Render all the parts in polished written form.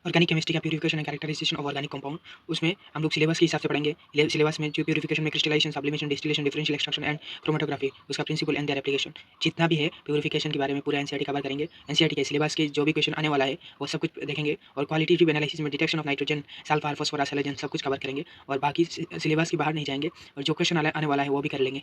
Organic chemistry का purification and characterization of organic compound, उसमें हम लोग सिलेबस के हिसाब से पढ़ेंगे। सिलेबस में जो प्यूरिफिकेशन में crystallization, sublimation, distillation, differential extraction and chromatography, उसका प्रिंसिपल एंड देयर एप्लीकेशन, जितना भी है प्यूरिफिकेशन के बारे में पूरा एनसीईआरटी कवर करेंगे। एनसीईआरटी के सिलेबस के जो भी क्वेश्चन आने वाला है वो सब कुछ देखेंगे, और क्वालिटेटिव एनालिसिस में detection of nitrogen, sulphur, phosphorus, halogen सब कुछ कवर करेंगे, और बाकी सिलेबस के बाहर नहीं जाएंगे, और जो क्वेश्चन आने वाला है वो भी कर लेंगे।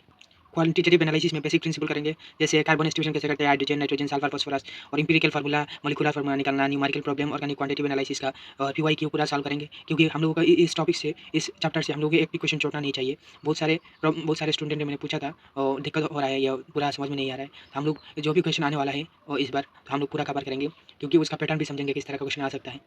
क्वांटिटेटिव एनालिसिस में बेसिक प्रिंसिपल करेंगे, जैसे कार्बन डिस्ट्रीब्यूशन कैसे करते हैं, हाइड्रोजन, नाइट्रोजन, सल्फर, फास्फोरस, और इंपीरिकल फार्मूला, मॉलिक्यूलर फार्मूला निकालना, numerical problem, organic quantitative analysis का, और पीवाईक्यू पूरा सॉल्व करेंगे, क्योंकि हम लोगों को इस टॉपिक से, इस चैप्टर से हम लोगों को एक भी क्वेश्चन छोड़ना नहीं चाहिए। बहुत सारे स्टूडेंट ने मैंने पूछा था और दिक्कत हो रहा है या पूरा समझ में नहीं आ रहा है, तो हम लोग जो भी क्वेश्चन आने वाला है और इस बार तो हम लोग पूरा कवर करेंगे, क्योंकि उसका पैटर्न भी समझेंगे किस तरह का क्वेश्चन आ सकता है।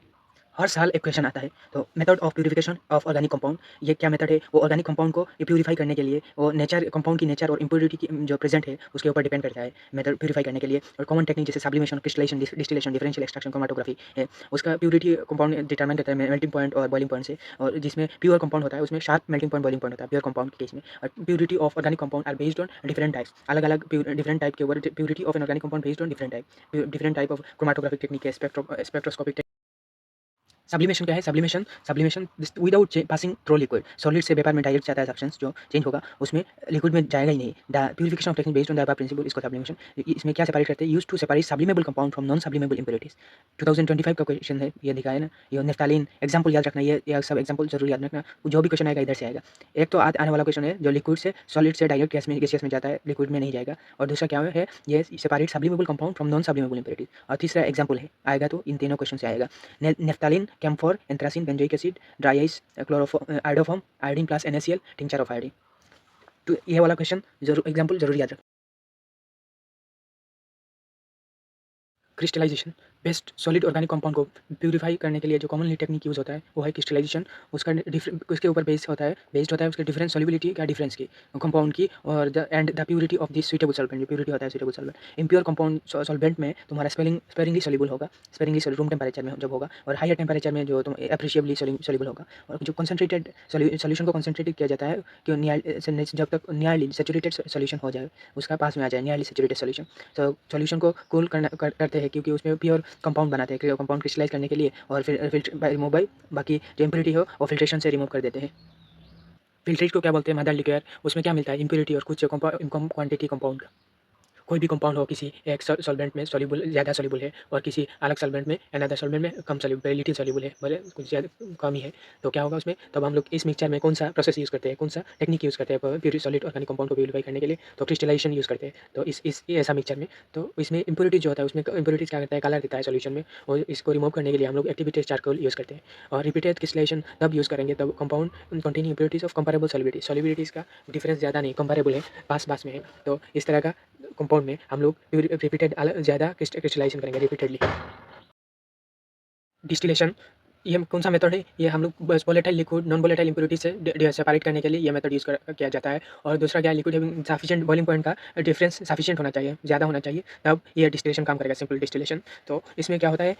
हर साल एक क्वेश्चन आता है। तो method of purification of organic compound, ये क्या मेथड है? वो ऑर्गेनिक कंपाउंड को प्यूरिफाई करने के लिए, वो नेचर कंपाउंड की नेचर और इंप्योरिटी की जो प्रेजेंट है उसके ऊपर डिपेंड करता है मेथड प्यूरिफाई करने के लिए। और कॉमन टेक्निक जैसे sublimation, crystallization, distillation, differential extraction, chromatography है, उसका प्यूरिटी कंपाउंड डिटरमाइन करता है मेल्टिंग पॉइंट और बॉइलिंग पॉइंट से। और जिसमें प्योर कंपाउंड होता है उसमें sharp melting point, boiling point होता है प्योर कंपाउंड के केस में। और purity of organic compound are based on different types, अलग अलग डिफरेंट टाइप के ऊपर purity of an organic compound based on different type of chromatographic technique है, स्पेक्ट्रोस्कोपिक। सब्लिमेशन क्या है? Sublimation sublimation without passing through liquid, solid से vapour में direct जाता है सब्सटेंस जो चेंज होगा, उसमें लिक्विड में जाएगा ही नहीं। The purification of technique based on the above principle, इसको सब्लिमेशन। इसमें क्या सेपरेट करते हैं? Use to separate sublimable compound from non sublimable impurities. 2025 का क्वेश्चन है, ये दिखा है ना, ये नेफ्थालीन एग्जाम्पल याद रखना, ये सब एग्जाम्पल जरूर याद रखना, जो भी क्वेश्चन आएगा इधर से आएगा। एक तो आने वाला क्वेश्चन है जो लिक्विड से सॉलिड से डायरेक्ट गैसियस में जाता है, लिक्विड में नहीं जाएगा। और दूसरा क्या है? ये separate sublimable compound from non sublimable impurities. और तीसरा एग्जाम्पल है, आएगा तो इन तीनों क्वेश्चन से आएगा। Naphthalene, camphor, anthracene, benzoic acid, dry ice, iodoform, iodine plus NaCl, tincture of iodine. तो ये वाला क्वेश्चन जरूर एग्जाम्पल जरूर याद रखना। Crystallisation, best solid organic compound को प्यूरिफाई करने के लिए जो कॉमनली टेक्निक यूज़ होता है वो है क्रिस्टलाइजेशन। उसके ऊपर बेस्ड होता है उसके डिफरेंट सॉल्युबिलिटी का डिफरेंस की कंपाउंड की, और the purity of this suitable solvent, जो प्यूरिटी होता है suitable solvent. Impure compound solvent में तुम्हारा स्पेरिंगली सॉल्युबल होगा, स्पेरिंगली रूम टेम्परेचर में जब होगा, और हायर टेम्परेचर में जो तुम एप्रिशिएबली सॉल्युबल होगा। और जो कंसंट्रेटेड सॉल्यूशन को कंसंट्रेटेड किया जाता है कि जब तक नियरली सेचुरेटेड सॉल्यूशन हो जाए, उसका पास में आ जाए नियरली सेचुरेटेड सॉल्यूशन, तो सॉल्यूशन को कूल करते हैं, क्योंकि उसमें प्योर कंपाउंड बनाते हैं कंपाउंड क्रिस्टलाइज करने के लिए, और फिर रिमूव बाई बाकी जो इम्प्योरिटी हो वो फिल्ट्रेशन से रिमूव कर देते हैं। फिल्ट्रेज को क्या बोलते हैं? Mother liquid. उसमें क्या मिलता है? इम्प्योरिटी और कुछ क्वांटिटी कंपाउंड। कोई भी कंपाउंड हो किसी एक सॉल्वेंट में सॉल्युबल, ज़्यादा सॉल्युबल है, और किसी अलग सॉल्वेंट में, अनदर सॉल्वेंट में कम सॉल्युबल, लिटिल सॉल्युबल है, भले कुछ ज़्यादा कम ही है, तो क्या होगा उसमें? तब हम लोग इस मिक्सचर में कौन सा प्रोसेस यूज़ करते हैं, कौन सा टेक्निक यूज़ करते हैं प्योर सॉलिड ऑर्गेनिक कंपाउंड को प्यूरिफाई करने के लिए? तो क्रिस्टलाइजेशन यूज़ करते हैं। तो इस ऐसा मिक्सचर में, तो इसमें इंप्योरिटी जो होता है उसमें इंप्योरिटीज क्या करता है? कलर देता है सॉल्यूशन में, और इसको रिमूव करने के लिए हम लोग एक्टिवेटेड चारकोल यूज़ करते हैं। और रिपीटेड क्रिस्टलाइजेशन तब यूज़ करेंगे तब compound containing impurities of comparable solubilities का डिफरेंस ज़्यादा नहीं, कंपेरेबल है, पास में है। तो इस तरह का कंपाउंड में हम लोग रिपीटेड ज़्यादा क्रिस्टलाइजेशन करेंगे रिपीटेडली। डिस्टिलेशन, ये कौन सा मेथड है? ये हम लोग बस volatile liquid non volatile impurity से सेपरेट करने के लिए ये मेथड यूज़ किया जाता है। और दूसरा क्या है? Liquid having sufficient boiling point का डिफरेंस सफिशिएंट होना चाहिए, ज़्यादा होना चाहिए, तब ये डिस्टिलेशन काम करेगा, सिंपल डिस्टिलेशन। तो इसमें क्या होता है?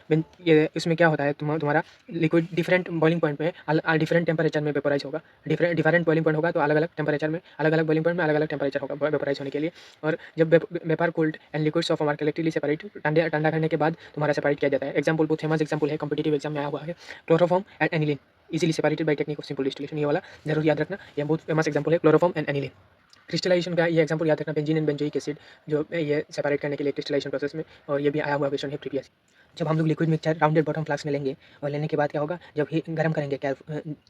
इसमें क्या होता है? तुम्हारा लिक्विड डिफरेंट बॉइलिंग पॉइंट में डिफरेंट टेम्परेचर में वेपोराइज होगा, डिफरेंट बॉइलिंग पॉइंट होगा, तो अलग अलग टेम्परेचर में, अलग अलग बॉइलिंग पॉइंट में अलग अलग टेम्परेचर होगा वेपोराइज होने के लिए। और जब vapour cooled and liquids of हमारे कलेक्टिवली सेपरेट, ठंडा करने के बाद तुम्हारा सेपरेट किया जाता है। एग्जाम्पल बहुत फेमस एग्जाम्पल है, कॉम्पिटिटिव एग्जाम में आया हुआ है, chloroform and aniline easily separated by technique of simple distillation. ये वाला जरूर याद रखना, ये बहुत फेमस एग्जांपल है, क्लोरोफॉर्म एंड एनिलीन। क्रिस्टलाइजेशन का ये एग्जांपल याद रखना, बेंजीन एंड बेंजोइक एसिड, जो ये सेपरेट करने के लिए क्रिस्टलाइजेशन प्रोसेस में, और ये भी आया हुआ क्वेश्चन है प्रीवियस। जब हम लोग liquid mixture rounded bottom flask में लेंगे, और लेने के बाद क्या होगा? जब गर्म करेंगे, क्या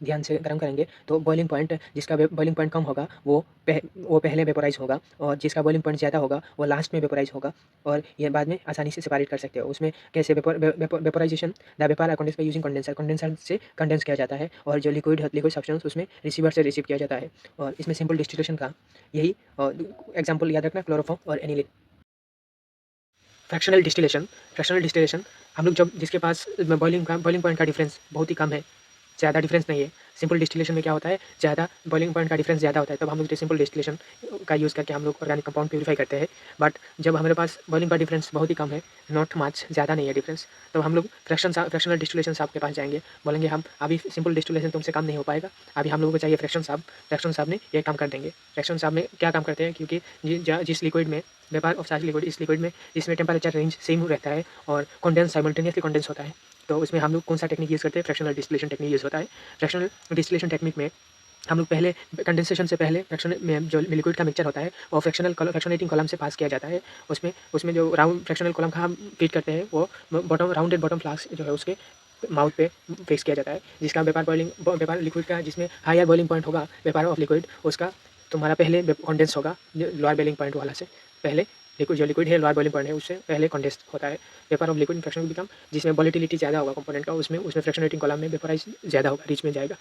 ध्यान से गर्म करेंगे, तो बॉइलिंग पॉइंट, जिसका बॉइलिंग पॉइंट कम होगा वो पहले वेपोराइज होगा, और जिसका बॉइलिंग पॉइंट ज़्यादा होगा वो लास्ट में वेपोराइज होगा। और ये बाद में आसानी से सेपरेट कर सकते हो। उसमें कैसे vaporization? The vapour are condensed by using condenser, condenser से कंडेंस किया जाता है, और जो लिक्विड सब्सटेंस उसमें रिसीवर से रिसीव किया जाता है। और इसमें सिंपल डिस्टिलेशन का यही एग्जाम्पल याद रखना, क्लोरोफॉर्म और एनिलीन। फ्रैक्शनल डिस्टिलेशन हम लोग जब जिसके पास बॉइलिंग पॉइंट का डिफरेंस बहुत ही कम है, ज़्यादा डिफरेंस नहीं है। सिंपल डिस्टिलेशन में क्या होता है? ज़्यादा बॉइलिंग पॉइंट का डिफरेंस ज़्यादा होता है, तब हम लोग सिंपल डिस्टिलेशन का यूज़ करके हम लोग ऑर्गेनिक कंपाउंड प्यूरिफाई करते हैं। बट जब हमारे पास बॉइलिंग का डिफरेंस बहुत ही कम है, नॉट मच, ज़्यादा नहीं है डिफरेंस, तो हम लोग फ्रैक्शनल डिस्टिलेशन साहब के पास जाएंगे, बोलेंगे हम अभी सिंपल डिस्टिलेशन तुमसे काम नहीं हो पाएगा, अभी हम लोगों को चाहिए फ्रैक्शन साहब ने ये काम कर देंगे। फ्रैक्शन साहब में क्या काम करते हैं? क्योंकि जिस लिक्विड में वेपर ऑफ चार्ज लिक्विड, इस लिक्विड में जिसमें टेम्परेचर रेंज सेम रहता है और कंडेंस साइमल्टेनियसली कंडेंस होता है, तो उसमें हम लोग कौन सा टेक्निक यूज़ करते हैं, फ्रैक्शनल डिस्टिलेशन टेक्निक यूज़ होता है। फ्रैक्शनल डिस्टिलेशन टेक्निक में हम लोग पहले कंडेंसेशन से पहले फ्रैक्शन में जो लिक्विड का मिक्सचर होता है वो फ्रैक्शनेटिंग कॉलम से पास किया जाता है। उसमें उसमें जो राउंड फ्रैक्शनल कॉलम का हम फीड करते हैं वो बॉटम राउंडेड बॉटम फ्लास्क जो है उसके माउथ पे फिक्स किया जाता है, जिसका वेपर लिक्विड का जिसमें हायर बॉइलिंग पॉइंट होगा वेपर ऑफ लिक्विड उसका तुम्हारा पहले कंडेंस होगा लोअर बॉइलिंग पॉइंट वाला से पहले। लिक्विड जो लिक्विड है लोअर बॉइलिंग पॉइंट है उससे पहले कंडेंस होता है। Vapour of liquid fraction become जिसमें वोलेटिलिटी ज़्यादा होगा कंपोनेंट का उसमें फ्रैक्शनेटिंग कॉलम में वेपराइज ज़्यादा होगा, रीच में जाएगा।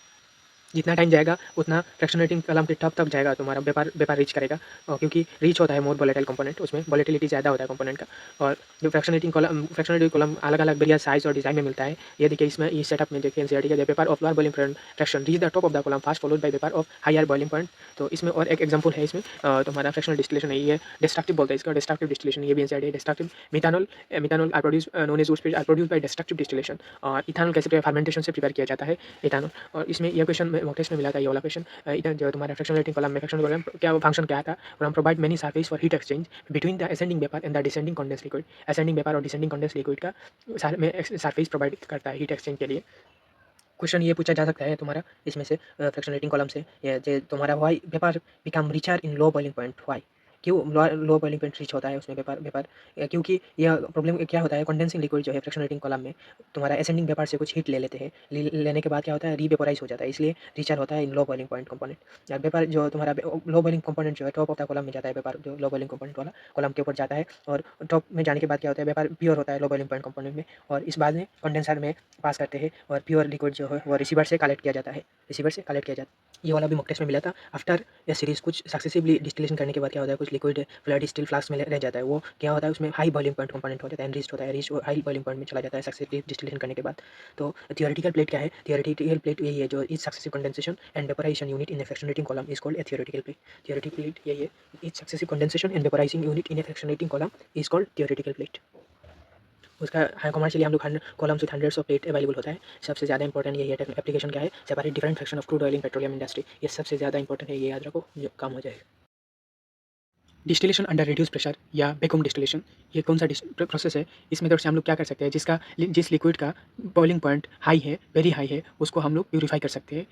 जितना टाइम जाएगा उतना फ्रैक्शनेटिंग कॉलम के टॉप तक जाएगा तुम्हारा वेपर रीच करेगा, क्योंकि रीच होता है मोर वोलेटाइल कंपोनेंट, उसमें वोलेटिलिटी ज़्यादा होता है कंपोनेंट का। और जो फ्रैक्शनेटिंग कॉलम अलग अलग वेरियस साइज और डिजाइन में मिलता है। ये देखिए इसमें इस सेटअप में देखिए एनसीईआरटी का vapour of lower boiling point fraction reach the top of the column fast followed by vapour of higher boiling point. तो इसमें और एक एग्जांपल है इसमें तुम्हारा फ्रैक्शनल डिस्टिलेशन है, ये डिस्ट्रक्टिव बोलते हैं इसका, डिस्ट्रक्टिव डिस्टिलेशन, ये भी एनसीईआरटी है। Destructive methanol are produce known as are produce by destructive distillation. और इथानॉल कैसे फर्मेंटेशन से प्रिपेयर किया जाता है इथानॉल। और इसमें ये क्वेश्चन मॉक टेस्ट में मिला था, ये वाला क्वेश्चन इधर जो तुम्हारा फ्रैक्शनेटिंग कॉलम में फ्रैक्शनल कॉलम क्या फंक्शन क्या था, और हम provide many surface for heat exchange between the ascending vapour and the descending condense liquid. Ascending vapour और डिसेंडिंग कंडेंस लिक्विड का में सरफेस प्रोवाइड करता है हीट एक्सचेंज के लिए। क्वेश्चन ये पूछा जा सकता है तुम्हारा इसमें से फ्रैक्शनेटिंग कॉलम से, ये जो तुम्हारा why vapour become richer in low boiling point, why क्यों लो बॉइलिंग पॉइंट रीच होता है उसमें वेपर क्योंकि यह प्रॉब्लम क्या होता है, कंडेंसिंग लिक्विड जो है फ्रैक्शनेटिंग कॉलम में तुम्हारा असेंडिंग वेपर से कुछ हीट ले लेते हैं, लेने के बाद क्या होता है रीवेपोराइज हो जाता है, इसलिए रिचर होता है in low boiling point component. Vapour जो तुम्हारा लो बॉइलिंग कंपोनेंट जो है टॉप ऑफ द कॉलम में जाता है, वेपर जो लो बॉइलिंग कंपोनेंट वाला कॉलम के ऊपर जाता है, और टॉप में जाने के बाद क्या होता है वेपर प्योर होता है लो बॉइलिंग पॉइंट कंपोनेंट में, और इस बाद में कंडेंसर में पास करते हैं और प्योर लिक्विड जो है वो रिसीवर से कलेक्ट किया जाता है, रिसीवर से कलेक्ट किया जाता है। ये वाला भी मॉक टेस्ट में मिला था। आफ्टर यह सीरीज कुछ सक्सेसिवली डिस्टिलेशन करने के बाद क्या होता है, कुछ लिक्विड फ्लड स्टील फ्लास्क में रह जाता है, वो क्या होता है उसमें हाई बॉइलिंग पॉइंट कंपोनेंट हो जाता है, एनरिच्ड होता है, रिच हाई बॉइलिंग पॉइंट में चला जाता है सक्सेसफुली डिस्टिलेशन करने के बाद। तो थियोरेटिकल प्लेट क्या है, थियोरेटिकल प्लेट यही है जो is successive condensation and vaporisation unit in a fractionating column is called a theoretical plate. Theoretical plate यही है, is successive condensation and vaporising unit in a fractionating column is called theoretical plate. उसका commercially हम लोग columns with hundreds of plate available होता है। सबसे ज़्यादा important ये है एप्लीकेशन क्या है, separate different fraction of crude oil in petroleum industry, ये सबसे ज़्यादा इंपॉर्टेंट है, ये याद रखो जो काम हो जाएगा। डिस्टिलेशन अंडर रिड्यूस प्रेशर या वैक्यूम डिस्टिलेशन, ये कौन सा प्रोसेस है, इस मेथड से हम लोग क्या कर सकते हैं, जिस लिक्विड का बॉइलिंग पॉइंट हाई है, वेरी हाई है, उसको हम लोग प्यूरीफाई कर सकते हैं।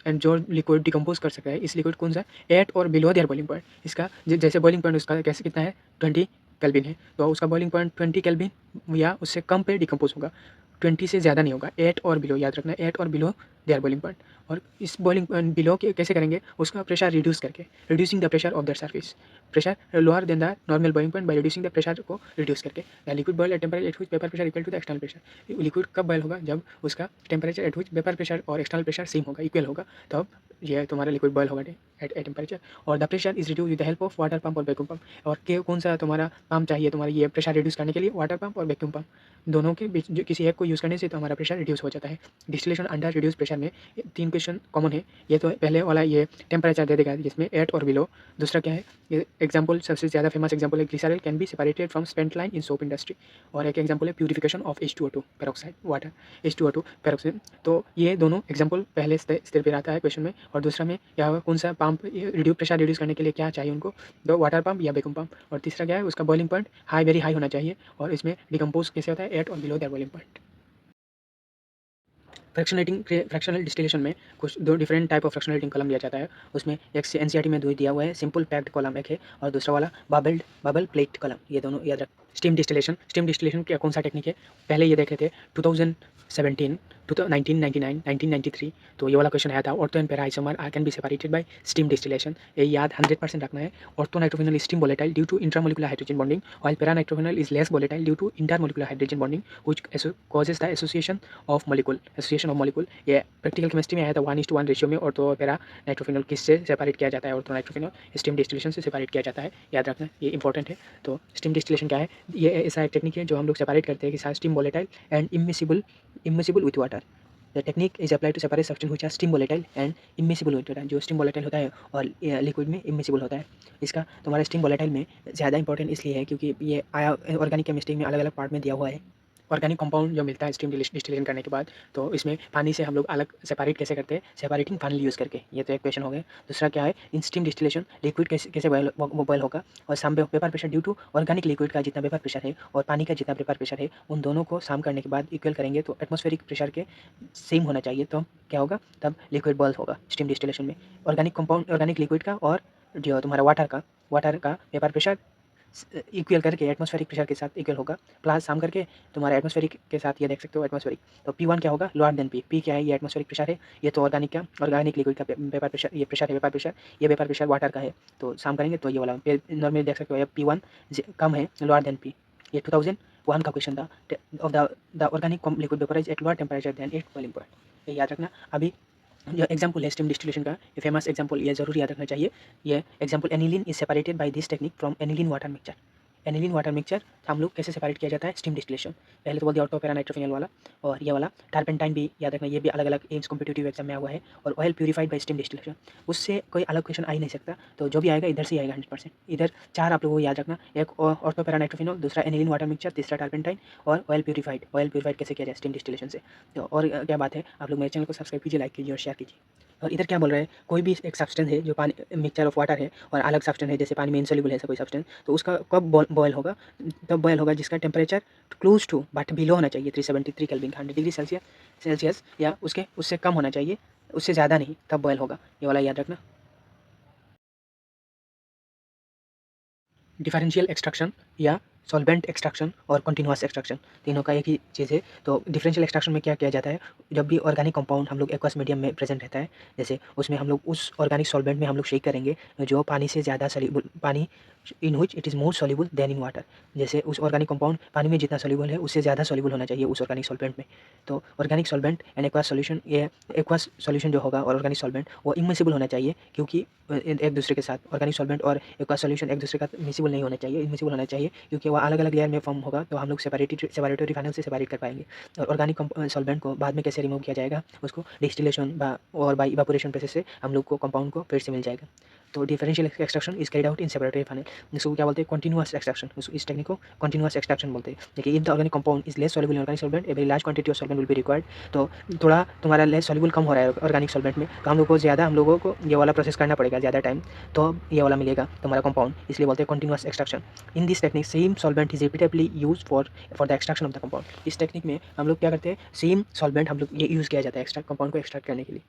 एंड जो लिक्विड डिकम्पोज कर सकता है, इस लिक्विड कौन सा एट और बिलो देयर बॉइलिंग पॉइंट, इसका जैसे बॉइलिंग पॉइंट उसका कैसे कितना है 20 केल्विन है, तो उसका बॉइलिंग पॉइंट 20 केल्विन या उससे कम पे डिकम्पोज होगा, 20 से ज़्यादा नहीं होगा, 8 और बिलो, याद रखना 8 और बिलो देयर बॉइलिंग पॉइंट। और इस बॉइलिंग बिलो के कैसे करेंगे, उसका प्रेशर रिड्यूस करके, reducing the pressure of the surface, pressure lower than the normal boiling point by reducing the pressure को रिड्यूस करके। The liquid boil at temperature at which vapour pressure equal to the external pressure, liquid कब boil होगा, जब उसका temperature at which vapour pressure और external pressure same होगा, equal होगा, तब ये तुम्हारा लिक्विड बॉयल होगा एट टेम्परेचर। और the pressure is reduce with the help of water pump और वैक्यूम पंप, और कौन सा तुम्हारा पंप चाहिए तुम्हारा ये प्रेशर रिड्यूस करने के लिए, वाटर पंप और वैक्यूम पंप, दोनों के बीच जो किसी एक को यूज़ करने से तो हमारा प्रेशर रिड्यूस हो जाता है। डिस्टिलेशन अंडर रिड्यूस प्रेशर में 3 क्वेश्चन कॉमन है, ये तो पहले वाला ये टेम्परेचर दे देगा जिसमें 8 और बिलो, दूसरा क्या है ये एग्जांपल सबसे ज़्यादा फेमस एग्जांपल है glycerol can be separated from spent line in soap industry, और एक एग्जांपल है purification of H2O2 peroxide water, H2O2 peroxide. तो ये दोनों एग्जांपल पहले स्थिर पे रहता है क्वेश्चन में, और दूसरा में क्या होगा कौन सा पंप प्रेशर रिड्यूस करने के लिए क्या चाहिए उनको, दो वाटर पंप या वैक्यूम पंप, और तीसरा क्या है उसका boiling point high very high होना चाहिए, और इसमें डिकम्पोज कैसे होता है 8 और below there boiling point. Fractional distillation में कुछ दो different type of fractionating column दिया जाता है, उसमें एक एनसीईआरटी में दो दिया हुआ है, सिंपल पैक्ड कॉलम एक है, और दूसरा वाला बबल प्लेट कॉलम, ये दोनों याद रख। स्टीम डिस्टिलेशन क्या कौन सा टेक्निक है, पहले ये देख रहे थे 2017 1999 1993, तो ये वाला क्वेश्चन आया था, ortho and para isomer can be separated by steam distillation, ये याद 100% रखना है। Ortho nitrophenol steam volatile due to intramolecular hydrogen bonding, while para nitrophenol is less volatile due to intermolecular hydrogen bonding which causes the association of molecule। ये practical chemistry में आया था 1:1 ratio में, और तो पैरा नाइट्रोफिनल किससे सेपरेट किया जाता है, ऑर्थो नाइट्रोफिनल स्टीम डिस्टिलेशन से सेपरेट किया जाता है, याद रखना ये इंपॉर्टेंट है। तो स्टीम डिस्टिलेशन क्या है, ये ऐसा एक टेक्निक है जो हम लोग सेपरेट करते हैं कि steam volatile and immiscible with water. The technique is apply to separate substance which are steam volatile and immiscible with water, जो स्टीम वोलेटाइल होता है और लिक्विड में इमिसिबल होता है। इसका तुम्हारा स्टीम वोलेटाइल में ज़्यादा इंपॉर्टेंट इसलिए है क्योंकि ये आया ऑर्गेनिक केमिस्ट्री में अलग अलग पार्ट में दिया हुआ है, ऑर्गेनिक कंपाउंड जो मिलता है स्टीम डिस्टिलेशन करने के बाद, तो इसमें पानी से हम लोग अलग सेपरेट कैसे करते हैं, सेपरेटिंग फाइनल यूज़ करके। ये तो एक क्वेश्चन हो गया। दूसरा क्या है, इन स्टीम डिस्टिलेशन लिक्विड कैसे कैसे बॉयल होगा, और sum vapour pressure due to organic liquid का जितना वेपर प्रेशर है और पानी का जितना वेपर प्रेशर है, उन दोनों को सम करने के बाद इक्वल करेंगे तो एटमॉस्फेरिक प्रेशर के सेम होना चाहिए, तो क्या होगा, तब लिक्विड बॉयल होगा स्टीम डिस्टिलेशन में। ऑर्गेनिक कंपाउंड, ऑर्गेनिक लिक्विड का और जो तुम्हारा वाटर का वेपर प्रेशर इक्वल करके एटमॉस्फेरिक प्रेशर के साथ इक्वल होगा, प्लस सम करके तुम्हारा एटमॉस्फेरिक के साथ ये देख सकते हो एटमॉस्फेरिक, तो P1 क्या होगा, लोअर देन P क्या है, ये एटमॉस्फेरिक प्रेशर है, ये तो ऑर्गेनिक लिक्विड का वेपर प्रेशर, ये प्रेशर है वेपर प्रेशर, ये वेपर प्रेशर वाटर का है, तो सम करेंगे तो ये वाला नॉर्मली देख सकते हो P1 कम है लोअर देन P। ये 2001 का क्वेश्चन था, of the organic liquid vaporize at lower temperature than it boiling point. ये याद रखना। अभी जो एग्जाम्पल है स्टीम डिस्टिलेशन का, ये फेमस एग्जाम्पल, ये जरूर याद रखना चाहिए। ये example, aniline is separated by this technique from aniline water mixture. Aniline water mixture हम लोग कैसे सेपरेट किया जाता है, स्टीम डिस्टिलेशन। पहले तो बोल दिया ऑटो पैरा नाइट्रोफिनॉल वाला, और ये वाला टर्पेंटाइन भी याद रखना, ये भी अलग अलग एम्स कॉम्पिटिटिव एग्जाम में आया हुआ है। और oil purified bye steam distillation, उससे कोई अलग क्वेश्चन आ ही नहीं सकता, तो जो भी आएगा इधर से ही आएगा 100%। इधर चार आप लोगों को याद रखना, एक ऑटो पैरा नाइट्रोफिनॉल, दूसरा एनिलीन वाटर मिक्सचर, तीसरा टर्पेंटाइन, और ऑयल प्यूरिफाइड। ऑयल प्यूरिफाइड कैसे किया जाए स्टीम डिस्टिलेशन से। तो और क्या बात है, आप लोग मेरे चैनल को सब्सक्राइब कीजिए, लाइक कीजिए और शेयर कीजिए। और इधर क्या बोल रहे हैं, कोई भी एक सब्सटेंस है जो पानी मिक्सचर ऑफ वाटर है और अलग सब्सटेंस है, जैसे पानी में इनसोल्यूबल है ऐसा कोई सब्सटेंस, तो उसका कब बॉयल होगा, तब बॉयल होगा जिसका temperature close to but below होना चाहिए 373 केल्विन, 100 डिग्री सेल्सियस या उससे कम होना चाहिए, उससे ज़्यादा नहीं, तब बॉयल होगा। ये वाला याद रखना। डिफरेंशियल एक्सट्रैक्शन या सॉल्वेंट एक्सट्रैक्शन और कंटिन्यूअस एक्सट्रैक्शन, तीनों का एक ही चीज़ है। तो डिफरेंशियल एक्सट्रैक्शन में क्या किया जाता है, जब भी ऑर्गेनिक कंपाउंड हम लोग एक्वस मीडियम में प्रेजेंट रहता है, जैसे उसमें हम लोग उस ऑर्गेनिक सॉल्वेंट में हम लोग शेक करेंगे जो पानी से ज़्यादा सॉल्युबल, पानी in which it is more soluble than in water. जैसे उस ऑर्गेनिक कंपाउंड पानी में जितना सॉल्युबल है उससे ज़्यादा सॉल्युबल होना चाहिए उस ऑर्गेनिक सॉल्वेंट में। तो organic solvent and aqueous solution, ये एक्वस सॉल्यूशन जो होगा और ऑर्गेनिक सॉल्वेंट वो इमिसिबल होना चाहिए, क्योंकि एक दूसरे के साथ ऑर्गेनिक सॉल्वेंट और एक्वस सॉल्यूशन एक दूसरे का मिसिबल नहीं होना चाहिए, इमिसिबल होना चाहिए, क्योंकि वो अलग अलग लेयर में फॉर्म होगा, तो हम लोग सेपरेटरी फाइनल से सेपरेट कर पाएंगे। और ऑर्गेनिक सॉल्वेंट को बाद में कैसे रिमूव किया जाएगा, उसको डिस्टिलेशन और बाई इवापोरेशन प्रोसेस से हम लोग को कंपाउंड को फिर से मिल जाएगा। तो differential extraction is carried out in separatory funnel, इसको क्या बोलते हैं, कंटीन्यूअस एक्सट्रैक्शन। इस टेक्निक को कंटीन्यूअस एक्सट्रैक्शन बोलते हैं। देखिए, if the organic compound is less soluble in organic solvent, a very large quantity of solvent will be required. तो थोड़ा तुम्हारा लेस सॉल्युबल कम हो रहा है ऑर्गेनिक सॉल्वेंट में, तो हम लोगों को ये वाला प्रोसेस करना पड़ेगा ज़्यादा टाइम, तो ये वाला मिलेगा तुम्हारा कंपाउंड, इसलिए बोलते हैं continuous extraction. In this technique same solvent is repeatedly use for the extraction of the compound. इस टेक्निक में हम लोग क्या करते हैं, सेम सॉल्वेंट हम लोग ये यूज़ किया जाता है एक्स्ट्रा कंपाउंड को एक्सट्रैक्ट करने के लिए।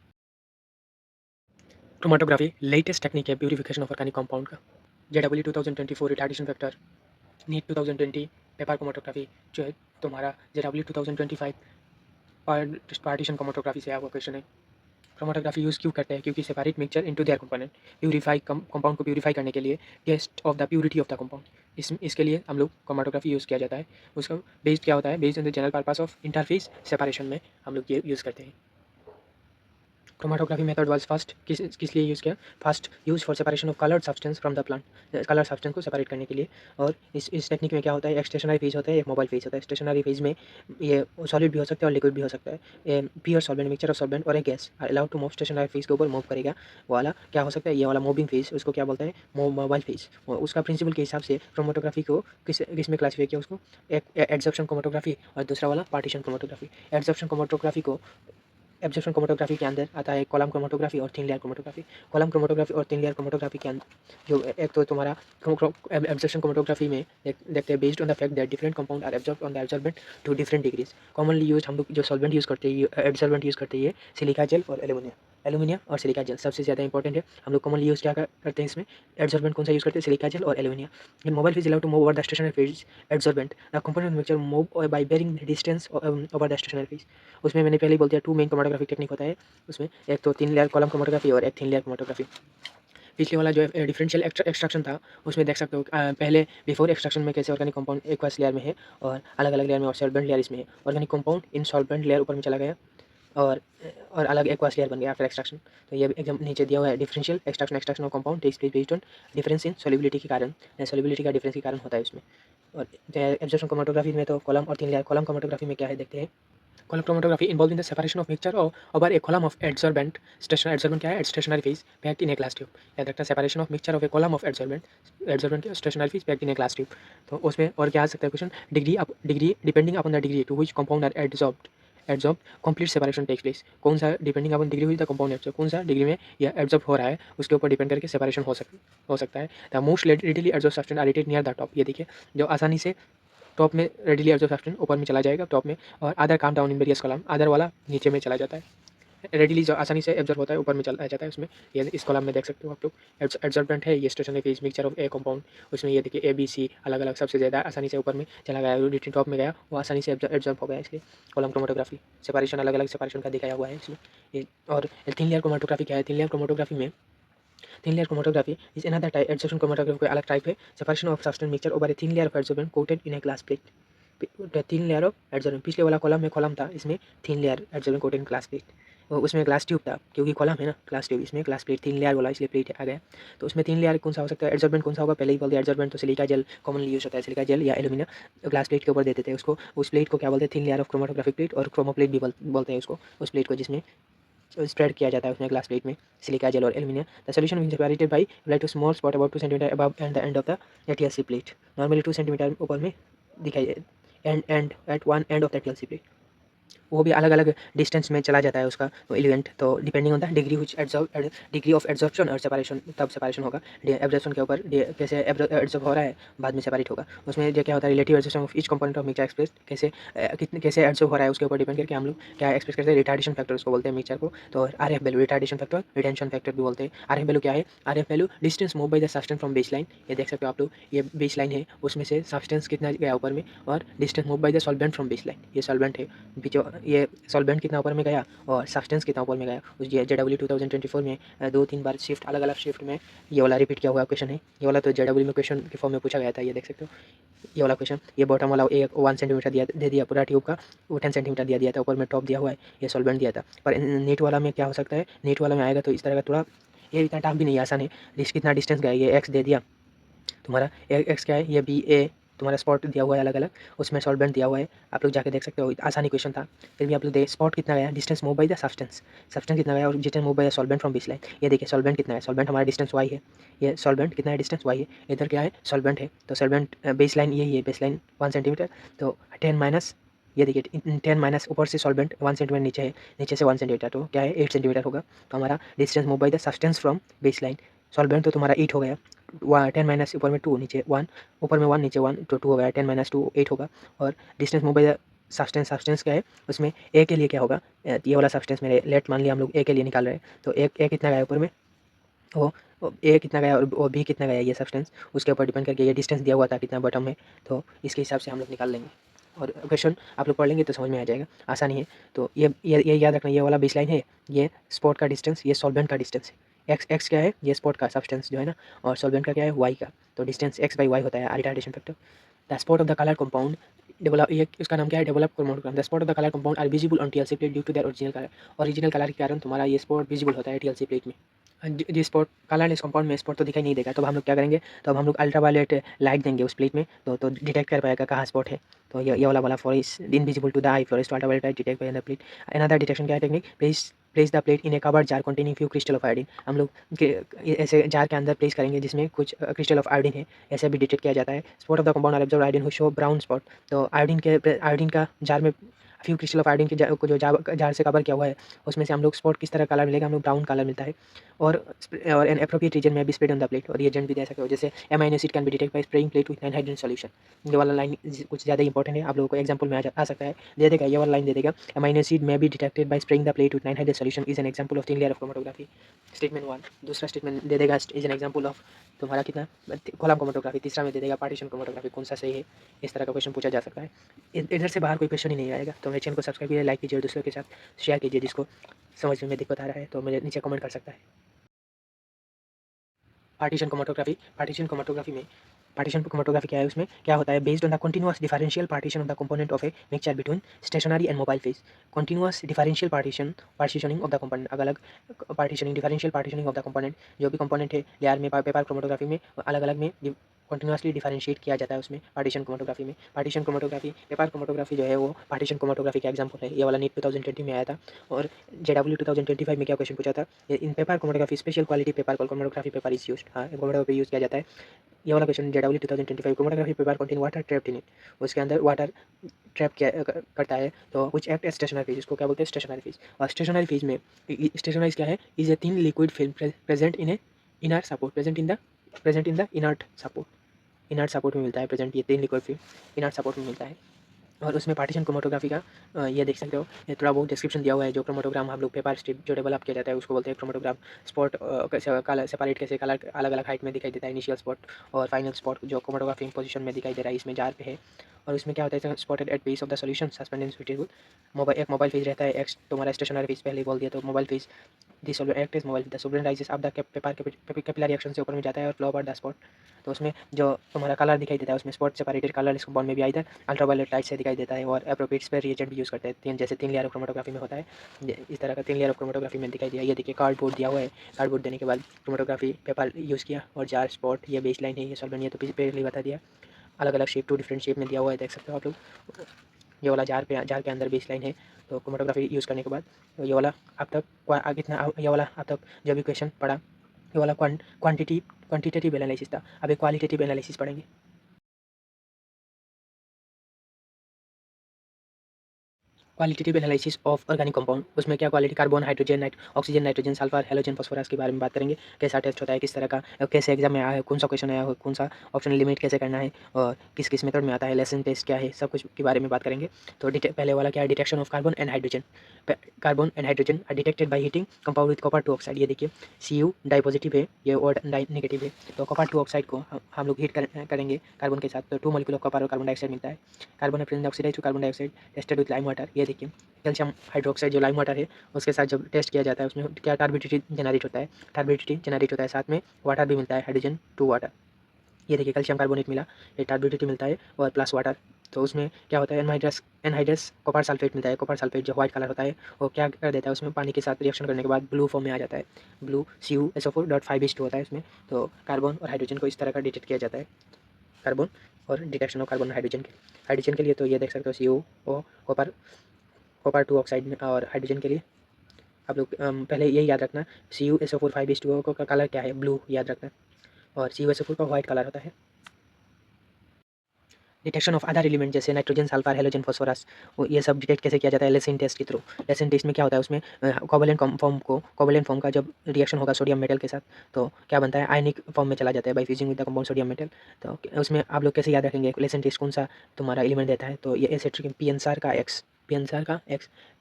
क्रोमेटोग्राफी लेटेस्ट टेक्निक है प्यूरिफिकेशन ऑफ ऑर्गेनिक कंपाउंड का। JEE 2024 retardation factor, NEET 2020 paper chromatography, जो है तुम्हारा JEE 2025 पार्टीशन क्रोमेटोग्राफी से आया हुआ क्वेश्चन है। क्रोमेटोग्राफी यूज़ क्यों करते हैं, क्योंकि separate mixture into their component, purify compound को प्यूरीफाई करने के लिए, test of the purity of the compound, इसके लिए हम लोग क्रोमेटोग्राफी यूज़ किया जाता है। उसका बेस्ड क्या होता है, based on the general purpose of interface separation में हम लोग ये यूज़ करते हैं। क्रोमेटोग्राफी मेथड वाज फर्स्ट किस लिए यूज़ किया, first use for separation of coloured substance from the plant, colour substance को सेपरेट करने के लिए। और इस टेक्निक में क्या होता है, एक स्टेशनरी फेज होता है, एक मोबाइल फेज होता है। स्टेशनरी फेज में ये सॉलिड भी हो सकता है और लिक्विड भी हो सकता है। Pure solvent, mixture of solvent और एक gas allowed to move stationary phase के ऊपर मूव करेगा, वो वाला क्या हो सकता है, ये वाला मूविंग फेज, उसको क्या बोलते हैं, मोबाइल फेज। उसका प्रिंसिपल के हिसाब से क्रोमेटोग्राफी को किस में क्लासीफाई किया, उसको एक एडजॉर्प्शन क्रोमेटोग्राफी और दूसरा वाला पार्टीशन क्रोमेटोग्राफी। एडजॉर्प्शन क्रोमेटोग्राफी को, एब्जॉर्प्शन क्रोमेटोग्राफी के अंदर आता है कॉलम क्रोमेटोग्राफी और thin layer chromatography. Column chromatography और थिन लेयर क्रोमेटोग्राफी के अंदर जो एक तो तुम्हारा एब्जॉर्प्शन क्रोमेटोग्राफी में देखते हैं based on the fact that different compound are absorb on the absorbent to different degrees. Commonly use हम लोग जो सॉल्वेंट यूज़ करते हैं, एब्जॉर्बेंट यूज़ करते हैं, सिलिका जेल और एल्यूमिनियम और सिलिका जेल सबसे ज़्यादा इंपॉर्टेंट है। हम लोग कॉमनली यूज़ क्या करते हैं इसमें, एब्जॉर्बेंट कौन सा यूज़ करते हैं, सिलिका जेल और aluminium. In mobile phase allowed to move over the stationary phase absorbent, the component mixture move by varying distance over the stationary phase. उसमें मैंने पहले ही बोल दिया, टू मेन क्रोमेटोग्राफी टेक्निक होता है उसमें, एक तो थिन लेयर कॉलम क्रोमेटोग्राफी और एक थिन लेयर क्रोमेटोग्राफी। पिछले वाला जो डिफरेंशियल एक्सट्रैक्शन था, उसमें देख सकते हो पहले बिफोर एक्सट्रैक्शन में कैसे ऑर्गेनिक कंपाउंड एक्वस लेयर में है और अलग अलग लेयर में, और सॉल्वेंट लेयर इसमें है। ऑर्गेनिक कंपाउंड इन सॉल्वेंट लेयर ऊपर में चला गया और अलग एक्वस लेयर बन गया आफ्टर एक्सट्रैक्शन। तो ये एकदम नीचे दिया हुआ है, differential extraction of compound takes place based on difference in solubility के कारण, सॉल्युबिलिटी का डिफरेंस के कारण होता है उसमें। और एब्जॉर्प्शन क्रोमेटोग्राफी में तो कॉलम और थिन लेयर, कॉलम क्रोमेटोग्राफी में क्या है देखते हैं, Column chromatography involved in the separation of mixture over a column of adsorbent. Adsorbent क्या है? Stationary phase packed in a glass tube. याद रखना, separation of mixture of a column of adsorbent क्या? Stationary phase packed in a glass tube. तो उसमें और क्या आ सकता है question? Degree depending upon the degree to which compound are adsorb complete separation takes place. कौन सा डिपेंडिंग अपॉन डिग्री हुई द कंपाउंड एब्जॉर्ब, कौन सा डिग्री में यह एब्जॉर्ब हो रहा है उसके ऊपर डिपेंड करके सेपरेशन हो सकता है. The most readily absorb substance are retained near the top. ये देखिए, जो आसानी से टॉप में रेडिली एब्जॉर्ब सब्सटेंस ऊपर में चला जाएगा टॉप में, और other calm down in various column, other वाला नीचे में चला जाता है. रेडिली जो आसानी से एब्जॉर्ब होता है ऊपर में चला जाता है उसमें. ये इस कॉलम में देख सकते हो आप लोग. एब्जॉर्बेंट है ये stationary phase mixture of A compound. उसमें ये देखिए ए बी सी अलग अलग सबसे ज़्यादा आसानी से ऊपर में चला गया, टॉप में गया, वो आसानी से एब्जॉर्ब हो गया. इसलिए कॉलम क्रोमेटोग्राफी सेपरेशन अलग अलग सेपरेशन का दिखाया हुआ है इसमें ये. और थिन लेयर क्रोमेटोग्राफी क्या है? थिन लेयर क्रोमेटोग्राफी में thin layer chromatography is another type. Adsorption chromatography कोई अलग टाइप है. Separation of substance mixture over a thin layer of adsorbent quoted in a glass plate. Thin layer of adsorbent, पिछले वाला column था, इसमें thin layer adsorbent quoted in glass plate. उसमें glass tube था क्योंकि कॉलम है ना ग्लास ट्यूब, इसमें ग्लास प्लेट थिन लेयर वाला इसलिए प्लेट आ गया. तो उसमें थिन लेयर कौन सा हो सकता है? एडजॉर्बेंट कौन सा होगा? पहले ही बोल दिया एडजॉर्बेंट तो सिलिका जेल कॉमनली यूज होता है. सिलिका जेल या एल्यूमिनियम ग्लास प्लेट के ऊपर देते थे उसको. उस प्लेट को क्या बोलते हैं? Thin layer of chromatographic plate, और क्रोमोप्लेट भी बोलते हैं उसको, उस प्लेट को जिसमें स्प्रेड किया जाता है उसमें ग्लास प्लेट में सिलिका जेल और aluminium. The solution will separated by like to small spot about 2 centimetre above and the end of the a TLC plate. Normally 2 centimetre ऊपर में दिखाई and at one end of the a TLC plate. वो भी अलग अलग distance में चला जाता है उसका वो एलिमेंट. तो depending on the degree which degree of absorption और सेपरेशन, तब सेपरेशन होगा. एब्जॉर्प्शन के ऊपर कैसे एब्जॉर्ब हो रहा है बाद में सेपरेट होगा. उसमें जो क्या होता है relative absorption of each component of mixture express, कैसे एब्जॉर्ब हो रहा है उसके ऊपर डिपेंड करके हम लोग क्या एक्सप्रेस करते हैं? रिटार्डेशन फैक्टर उसको बोलते हैं मिक्सचर को. तो R F value retardation factor, retention factor भी बोलते हैं. आर एफ वैल्यू क्या है? R F value distance move by the substance from base line. ये देख सकते हो आप लोग, ये बेस लाइन है उसमें से सब्सटेंस कितना गया ऊपर में, और distance move by the solvent from base line. ये सॉल्वेंट है, ये सॉल्वेंट कितना ऊपर में गया और सब्सटेंस कितना ऊपर में गया. उस जेडब्ल्यू 2024 में 2-3 बार शिफ्ट अलग अलग शिफ्ट में ये वाला रिपीट किया हुआ क्वेश्चन है. ये वाला तो जेडब्ल्यू में क्वेश्चन के फॉर्म में पूछा गया था. ये देख सकते हो ये वाला क्वेश्चन. ये बॉटम वाला 1 सेंटीमीटर दे दिया पूरा ट्यूब का, वो 10 सेंटीमीटर दिया था. ऊपर में टॉप दिया हुआ है, ये सॉल्वेंट दिया था. पर नीट वाला में क्या हो सकता है? नीट वाला में आएगा तो इस तरह का थोड़ा, ये इतना टफ भी नहीं, आसान है. कितना डिस्टेंस गया? ये एक्स दे दिया तुम्हारा, एक्स क्या है? ये बी ए तुम्हारा स्पॉट दिया हुआ है अलग अलग, उसमें सॉल्वेंट दिया हुआ है. आप लोग जाके देख सकते हो, आसानी क्वेश्चन था. फिर भी आप लोग स्पॉट कितना गया, distance move by the substance कितना गया, और distance move by the solvent from base line. ये देखिए सॉल्वेंट कितना है, सॉल्वेंट हमारा डिस्टेंस वाई है. ये सॉल्वेंट कितना है? डिस्टेंस वाई है. इधर क्या है? सॉल्वेंट है. तो सॉल्वेंट बेस लाइन यही है, बेस लाइन 1 सेंटीमीटर. तो 10 माइनस, ये देखिए 10 माइनस ऊपर से सॉल्वेंट 1 सेंटीमीटर नीचे है, नीचे से 1 सेंटीमीटर, तो क्या है? 8 सेंटीमीटर होगा. तो हमारा distance move by the substance from base line. Solvent तो तुम्हारा 8 हो गया, 10 माइनस ऊपर में 2 नीचे 1, ऊपर में 1 नीचे 1, तो 2 हो गया. 10 माइनस 2 8 होगा. और distance move by the substance क्या है? उसमें ए के लिए क्या होगा? ये वाला सब्सटेंस मेरे लेट मान लिया हम लोग ए के लिए निकाल रहे हैं. तो ए कितना गया ऊपर में, वो ए कितना गया और बी कितना गया, ये सब्सटेंस उसके ऊपर डिपेंड करके ये डिस्टेंस दिया हुआ था कितना बॉटम में, तो इसके हिसाब से हम लोग निकाल लेंगे. और क्वेश्चन आप लोग पढ़ लेंगे तो समझ में आ जाएगा, आसानी है. तो ये याद रखना, ये वाला बेस लाइन है, ये स्पॉट का डिस्टेंस, ये सॉल्वेंट का डिस्टेंस है. एक्स क्या है? ये स्पॉट का सब्सटेंस जो है ना, और सॉल्वेंट का क्या है? वाई का. तो डिस्टेंस एक्स बाई वाई होता है retardation factor. The spot of the colour compound develop, ये उसका नाम क्या है? Develop chromatogram. The spot of the colour compound are visible on TLC plate due to their original colour. Original colour के कारण तुम्हारा ये स्पॉट विजिबल होता है टीएलसी प्लेट में. जिस स्पॉट कलर इस कंपाउंड में स्पॉट तो दिखाई नहीं देगा, तो हम लोग क्या करेंगे? तो अब हम लोग अल्ट्रावायलेट लाइट देंगे उस प्लेट में, तो डिटेक्ट कर पाएगा कहाँ स्पॉट है. तो ये वाला for is invisible to the eye fluoresce ultraviolet light detect by the plate. Another detection क्या है technique? Place the plate in a covered jar containing few crystal of iodine. हम लोग ऐसे जार के अंदर प्लेस करेंगे जिसमें कुछ क्रिस्टल ऑफ आयोडीन है, ऐसे भी डिटेक्ट किया जाता है. Spot of the compound are observe iodine who show brown spot. तो आयोडीन का जार में फ्यू क्रिस्टल ऑफ आयोडीन को जो जार से कवर किया हुआ है, उसमें से हम लोग स्पॉट किस तरह कलर मिलेगा? हम लोग ब्राउन कलर मिलता है. और एन एप्रोप्रिएट रीजन में भी स्प्रेड ऑन द प्लेट. और रिएजेंट भी दे सकते हो, जैसे amino acid can be detect by spraying plate with ninhydrin solution. ये वाला लाइन कुछ ज़्यादा इंपॉर्टेंट है, आप लोगों को एग्जांपल में आ सकता है. दे देगा ये वाला लाइन दे देगा, एमाइनो एसिड में be detected by spraying the plate with ninhydrin solution is an example of thin layer of chromatography. Statement 1. दूसरा स्टेटमेंट दे देगा इज एन एग्जांपल ऑफ तुम्हारा कितना कॉलम क्रोमेटोग्राफी. तीसरा में दे देगा पार्टीशन क्रोमेटोग्राफी. कौन सा सही है? इस तरह का क्वेश्चन पूछा जा सकता है. इधर से बाहर कोई क्वेश्चन ही नहीं आएगा. तो मेरे चैनल को सब्सक्राइब कीजिए, लाइक कीजिए, दूसरों के साथ शेयर कीजिए. जिसको समझ में दिक्कत आ रहा है तो मुझे नीचे कमेंट कर सकता है. पार्टीशन क्रोमेटोग्राफी में पार्टीशन क्रोमेटोग्राफी क्या है, उसमें क्या होता है, based on the continuous differential partition of the component of a mixture between stationary and mobile phase. Continuous differential partitioning of the component, अलग अलग partitioning, differential partitioning of the component, जो भी कंपोनेंट है लेयर में paper chromatography में अलग अलग में कंटिन्यूसली डिफरेंशिएट किया जाता है उसमें पार्टीशन क्रोमेटोग्राफी में। पार्टीशन क्रोमेटोग्राफी, पेपर क्रोमेटोग्राफी जो है वो पार्टीशन क्रोमेटोग्राफी का एग्जांपल है। ये वाला नीट 2020 में आया था। और JW 2025 में क्या क्वेश्चन पूछा था, इन paper chromatography special quality paper chromatography paper is used, हाँ क्रोमेटोग्राफी यूज किया जाता है। ये वाला question JW 2025, chromatography paper contain water trapped in it, उसके अंदर वाटर ट्रैप करता है, तो कुछ एक्ट एज स्टेशनरी फेज, इसको क्या बोलते हैं, स्टेशनरी फेज। और स्टेशनरी फेज में स्टेशनरी क्या है, is a thin liquid film present in A inert support, present in the inert support, inert support में मिलता है प्रेजेंट, ये तीन लिक्विड फिल्म इनर्ट सपोर्ट में मिलता है। और उसमें पार्टीशन क्रोमेटोग्राफी का ये देख सकते हो, ये थोड़ा बहुत डिस्क्रिप्शन दिया हुआ है। जो क्रोमेटोग्राम हम लोग पेपर स्ट्रिप जो डेवलप किया जाता है उसको बोलते हैं क्रोमेटोग्राम। स्पॉट कैसे कलर सेपरेट, कैसे कलर अलग अलग हाइट में दिखाई देता है, इनिशियल स्पॉट और फाइनल स्पॉट जो क्रोमेटोग्राफी पोजीशन में दिखाई दे रहा है, इसमें जार पे है। और इसमें क्या होता है, spotted eight base of the solution suspended in suitable mobile, एक मोबाइल फेज रहता है, एक्स तुम्हारा स्टेशनरी फेज पहले ही बोल दिया, तो mobile phase this act is mobile, the सोल्वेंट rises up the paper capillary action से ऊपर में जाता है और फ्लो अबाउट द स्पॉट। तो उसमें जो तुम्हारा कलर दिखाई देता है उसमें स्पॉट सेपरेटेड कलर इस बॉन्ड में भी इधर अल्ट्रावायलेट लाइट से दिखाई देता है। और एप्रोप्रिएट स्पेयर रिएजेंट भी यूज़ करते हैं, जैसे तीन लेयर ऑफ क्रोमेटोग्राफी में होता है, इस तरह का तीन लेयर ऑफ क्रोमेटोग्राफी में दिखाई दिया। ये देखिए कार्डबोर्ड दिया हुआ है, कार्डबोर्ड देने के बाद क्रोमेटोग्राफी पेपर यूज़ किया और जार स्पॉट, ये बेस लाइन है, ये सॉल्वेंट, ये तो पहले बता दिया। अलग अलग शेप, टू डिफरेंट शेप में दिया हुआ है, देख सकते हो आप लोग। ये वाला जार के अंदर बेस लाइन है। तो क्रोमेटोग्राफी यूज़ करने के बाद तो ये वाला अब तक इतना, ये वाला अब तक जब भी क्वेश्चन पढ़ा, ये वाला क्वांटिटेटिव एनालिसिस था। अब एक क्वालिटेटिव एनालिसिस पढ़ेंगे। Qualitative analysis of organic compound, उसमें क्या quality, carbon, hydrogen, oxygen, nitrogen, sulphur, halogen, phosphorus के बारे में बात करेंगे। कैसा टेस्ट होता है, किस तरह का, कैसे एग्जाम में आया है, कौन सा क्वेश्चन आया है, कौन सा ऑप्शन लिमिट कैसे करना है, और किस किस मेथड में आता है, लेसन टेस्ट क्या है, सब कुछ के बारे में बात करेंगे। तो पहले वाला क्या है, detection of carbon and hydrogen. Carbon and hydrogen are detected by heating compound with copper two oxide. ये देखिए Cu डाई पॉजिटिव है, ये और डाई नेगेटिव है। तो कॉपर टू ऑक्साइड को हम लोग हीट करेंगे कार्बन के साथ, तो 2 मॉलिक्यूल ऑफ कॉपर और कार्बन डाइऑक्साइड मिलता है। कार्बन है present oxidise to carbon dioxide tested with lime water. ये देखिए कैल्शियम हाइड्रोक्साइड जो लाइम वाटर है उसके साथ जब टेस्ट किया जाता है उसमें क्या टर्बिडिटी जनरेट होता है, टर्बिडिटी जनरेट होता है, साथ में वाटर भी मिलता है, हाइड्रोजन टू वाटर। ये देखिए कैल्शियम कार्बोनेट मिला, ये टर्बिडिटी मिलता है और प्लस वाटर। तो उसमें क्या होता है, एनहाइड्रस कॉपर सल्फेट मिलता है। कॉपर सल्फेट जो व्हाइट कलर होता है वो क्या कर देता है, उसमें पानी के साथ रिएक्शन करने के बाद ब्लू फॉर्म में आ जाता है, ब्लू CuSO4.5H2 होता है उसमें। तो कार्बन और हाइड्रोजन को इस तरह का डिटेक्ट किया जाता है, कार्बन और डिटेक्शन ऑफ कार्बन हाइड्रोजन के लिए तो ये देख सकते हो CO copper copper two oxide में। और हाइड्रोजन के लिए आप लोग पहले यही याद रखना, CuSO4 5H2O का कलर क्या है, ब्लू याद रखना, और CuSO4 का व्हाइट कलर होता है। डिटेक्शन ऑफ अदर एलिमेंट जैसे नाइट्रोजन, सल्फर, हेलोजन, फास्फोरस, वो ये सब डिटेक्ट कैसे किया जाता है, लेसिन टेस्ट के थ्रू। लेसिन टेस्ट में क्या होता है, उसमें कोवलेंट फॉर्म का जब रिएक्शन होगा सोडियम मेटल के साथ तो क्या बनता है, आयनिक फॉर्म में चला जाता है by fusing with the compound sodium metal. तो उसमें आप लोग कैसे याद रखेंगे, लेसिन टेस्ट कौन सा तुम्हारा एलिमेंट देता है, तो ये एसिट्रिक पी एन सी आर का एक्स,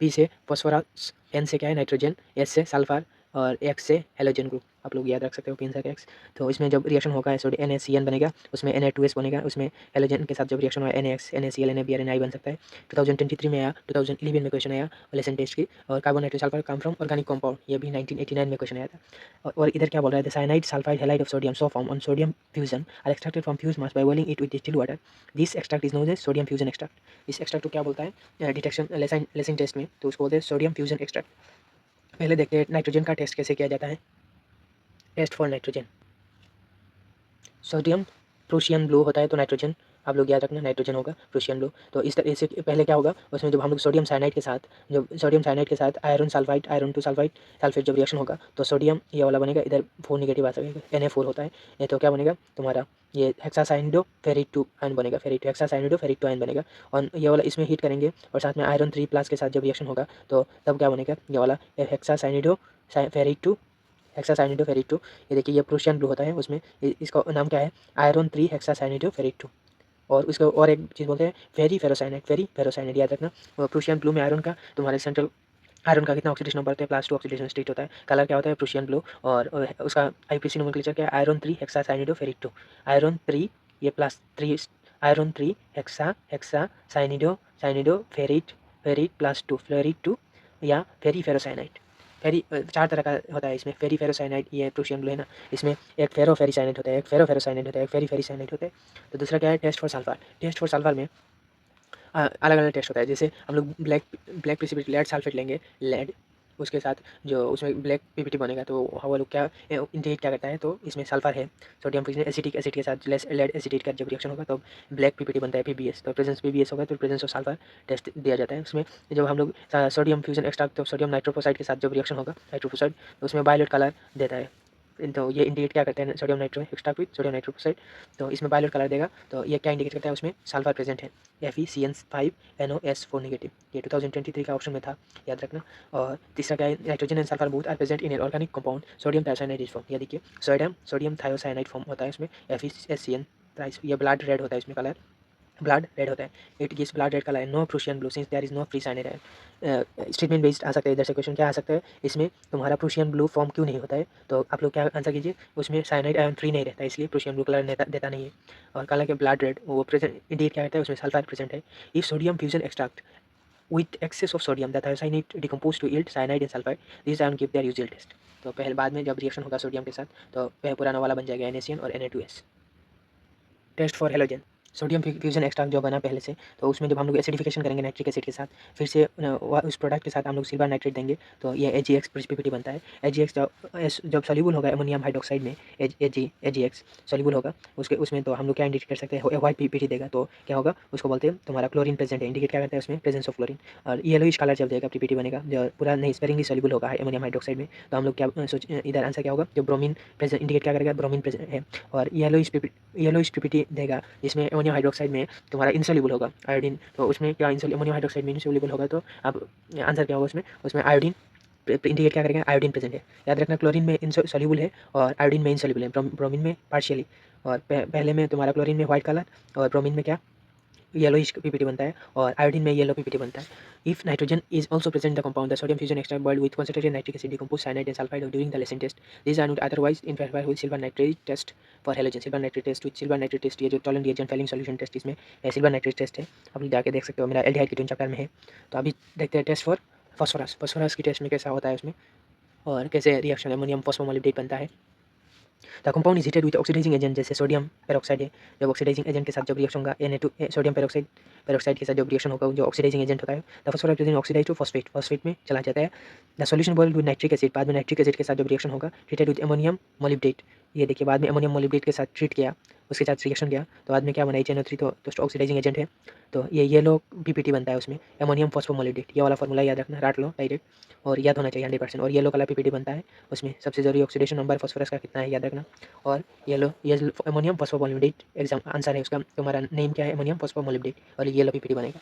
पी से फॉस्फोरस, एन से क्या है नाइट्रोजन, एस से सल्फर और एक्स से हेलोजन ग्रुप, आप लोग याद रख सकते हो पी एन सी आर का एक्स। तो इसमें जब रिएक्शन होगा सोडियम NaCN बनेगा, उसमें Na2S बनेगा, उसमें हेलोजन के साथ जब रिएक्शन हुआ NaX, NaCl, NaBr, बन सकता है। 2023 में आया, 2011 में क्वेश्चन आया लेसन टेस्ट की। और carbon nitrogen sulphur come from organic compound, ये भी 1989 में क्वेश्चन आया था। और इधर क्या बोल रहा है, the cyanide sulphide halide of sodium so form on sodium fusion are extracted from fuse mass by boiling it with distilled water. This extract is known as sodium fusion extract. इस extract को क्या बोलता है detection lesson test में, तो उसको बोलते हैं सोडियम फ्यूजन एक्सट्रैक्ट। पहले देखते हैं नाइट्रोजन का टेस्ट कैसे किया जाता है। Test for nitrogen, sodium Prussian blue होता है, तो नाइट्रोजन आप लोग याद रखना नाइट्रोजन होगा प्रूशियन ब्लू। तो इस तरह से पहले क्या होगा, उसमें जब हम लोग सोडियम साइनाइड के साथ, iron sulphide, iron two sulphide sulphate जब रिएक्शन होगा तो सोडियम ये वाला बनेगा, इधर 4 नेगेटिव आ सकेगा, Na4 होता है। ये तो क्या बनेगा तुम्हारा, ये हेक्सासाइनिडो फेरिक 2 आयन बनेगा, फेरिक हेक्सासाइनिडो फेरिक 2 आयन बनेगा। और ये वाला इसमें हीट करेंगे और साथ में आयरन 3+ के साथ जब रिएक्शन होगा तो तब क्या बनेगा, ये वाला हेक्सासाइनिडो फेरिक 2 हेक्सासाइनिडो फेरिक 2। ये देखिए ये प्रूशियन ब्लू होता है, उसमें इसका नाम क्या है, आयरन 3 हेक्सासाइनिडो फेरिक 2। और उसको और एक चीज़ बोलते हैं फेरी फेरोसाइनाइड याद रखना। और प्रूशियन ब्लू में आयरन का तुम्हारे सेंट्रल आयरन का कितना ऑक्सीडेशन नंबर होता है, +2 ऑक्सीडेशन स्टेट होता है। कलर क्या होता है, प्रूशियन ब्लू। और उसका IUPAC नोमेनक्लेचर क्या है, आयरन 3 हेक्सासाइनिडो फेरिक 2। आयरन 3 ये +3, आयरन 3 हेक्सासाइनिडो फेरिट +2 फेरिक 2 या फेरी फेरोसाइनाइड। चार तरह का होता है इसमें, फेरी फेरोसाइनाइड, ये प्रूशियन ब्लू है ना, इसमें एक फेरो फेरीसाइनाइड होता है, एक फेरो फेरोसाइनाइड होता है, एक फेरी फेरीसाइनाइड होता है। तो दूसरा क्या है, test for sulphur. Test for sulphur में अलग अलग टेस्ट होता है। जैसे हम लोग black black precipitate lead sulphate लेंगे, लेड, उसके साथ जो उसमें ब्लैक पीपीटी बनेगा, तो वो लोग क्या इंडिकेट क्या करता है, तो इसमें सल्फर है, सोडियम फिक्सेट एसिटिक एसिड के साथ लेड एसिटेट का जब रिएक्शन होगा तो ब्लैक पीपीटी बनता है, पीबीएस। तो प्रेजेंस पीबीएस होगा तो प्रेजेंस ऑफ सल्फर टेस्ट दिया जाता है। उसमें जब हम लोग सोडियम फ्यूजन एक्सट्रैक्ट, तो सोडियम नाइट्रोफोसाइड के साथ जब रिएक्शन होगा नाइट्रोफोसाइड, तो उसमें वायलेट कलर देता है। तो ये इंडिकेट क्या करते हैं, sodium nitro extract with sodium nitroprusside, तो इसमें वायलेट कलर देगा, तो ये क्या इंडिकेट करता है, उसमें सल्फर प्रेजेंट है, FeCN5NOS4 नेगेटिव, ये 2023 का ऑप्शन में था, याद रखना। और तीसरा क्या है, nitrogen and sulphur both are present in an organic compound sodium thiocyanide form. ये देखिए सोडियम थायोसाइनाइड फॉर्म होता है इसमें, FeSCN, ये ब्लड रेड होता है इसमें कलर, ब्लड रेड होता है, it gives blood red colour, no Prussian blue since there is no free cyanide. Statement based आ सकता है इधर से क्वेश्चन, क्या आ सकता है इसमें, तुम्हारा प्रूशियन ब्लू फॉर्म क्यों नहीं होता है, तो आप लोग क्या आंसर कीजिए, उसमें साइनाइड आयन फ्री नहीं रहता है, इसलिए प्रूशियन ब्लू कलर देता नहीं है। और कलर के ब्लड रेड वो प्रेजेंट इंडिकेट क्या करता है, उसमें सल्फर प्रेजेंट है। If sodium fusion extract with excess of sodium, the thiocyanate decompose to yield cyanide and sulfide, these ion give their usual test। तो पहले बाद में जब रिएक्शन होगा सोडियम के साथ, तो वह पुराना वाला बन जाएगा NaCN और Na2S। Test for halogen, sodium fusion extract जो बना पहले से, तो उसमें जब हम लोग एसिडिफिकेशन करेंगे नाइट्रिक एसिड के साथ, फिर से उस प्रोडक्ट के साथ हम लोग सिल्वर नाइट्रेट देंगे, तो ये AgX प्रेसिपिटेट बनता है। AgX जब सॉल्यूबल होगा अमोनियम हाइड्रोक्साइड में, AgX सॉल्यूबल होगा उसके, उसमें तो हम लोग क्या इंडिकेट कर सकते हैं, वाइट पीपीटी देगा, तो क्या होगा, उसको बोलते हैं तुम्हारा क्लोरीन प्रेजेंट है, इंडिकेट क्या करता है उसमें, प्रेजेंस ऑफ क्लोरीन। और येलोइश कलर जब देगा पीपीटी बनेगा, जो पूरा नहीं स्पेरिंगली सॉल्यूबल होगा अमोनियम हाइड्रोक्साइड में, तो हम लोग क्या इधर आंसर क्या होगा, जो ब्रोमीन प्रेजेंट इंडिकेट क्या करेगा, ब्रोमीन प्रेजेंट है। और येलोइश पीपीटी देगा जिसमें अमोनियम हाइड्रोक्साइड में तुम्हारा इंसोल्यूबल होगा आयोडीन, तो उसमें क्या अमोनियम हाइड्रोक्साइड में इंसोल्यूबल होगा, तो अब आंसर क्या होगा उसमें, उसमें आयोडीन इंडिकेट क्या करेंगे, आयोडीन प्रेजेंट है। याद रखना, क्लोरीन में इंसोल्यूबल है और आयोडीन में इंसोल्यूबल है, ब्रोमीन में पार्शियली। और पहले में तुम्हारा क्लोरीन में व्हाइट कलर और ब्रोमीन में क्या येलोइश पीपीटी बनता है, और आयोडीन में येलो पीपीटी बनता है। If nitrogen is also present the compound, the sodium fusion extract boiled with concentrated nitric acid decompose cyanide and sulphide during the Lassaigne test, this are not otherwise interfere with silver nitrate test for halogen. Silver nitrate test with silver nitrate test, ये जो Tollens reagent Fehling solution test, इसमें silver nitrate test है, आप जाके देख सकते हो, मेरा एल्डिहाइड कीटोन चैप्टर में है। तो अभी देखते हैं टेस्ट फॉर फॉस्फोरस। फॉस्फोरस की टेस्ट में कैसा होता है उसमें, और कैसे रिएक्शन अमोनियम फॉस्फोमोलिब्डेट बनता है। The compound is heated with oxidising agent, जैसे सोडियम पेरोक्साइड है, जब ऑक्सीडाइजिंग एजेंट के साथ जब रिएक्शन होगा, Na2 सोडियम पेरोक्साइड पेरोक्साइड के साथ जब रिएक्शन होगा, जो ऑक्सीडाइजिंग एजेंट होता है, the phosphorus present oxidise to phosphate, phosphate में चला जाता है। The solution boiled with nitric acid, बाद में नाइट्रिक एसिड के साथ जब रिएक्शन होगा, ट्रीटेड विद अमोनियम मोलिब्डेट, ये देखिए बाद में अमोनियम मोलिब्डेट के साथ ट्रीट किया, उसके साथ रिएक्शन किया, तो बाद में क्या बना, HNO3, तो ऑक्सीडाइजिंग एजेंट है, तो ये येलो पीपीटी बनता है उसमें, अमोनियम फॉस्फोमोलिब्डेट, ये वाला फॉर्मूला याद रखना, रट लो डायरेक्ट, और याद होना चाहिए 100%। और येलो कलर पीपीटी बनता है उसमें, सबसे जरूरी ऑक्सीडेशन नंबर फॉस्फोरस का कितना है याद रखना। और येलो अमोनियम फॉस्फोमोलिब्डेट एग्जाम आंसर है उसका, तुम्हारा नेम क्या है, अमोनियम फॉस्फोमोलिब्डेट, और येलो पीपीटी बनेगा।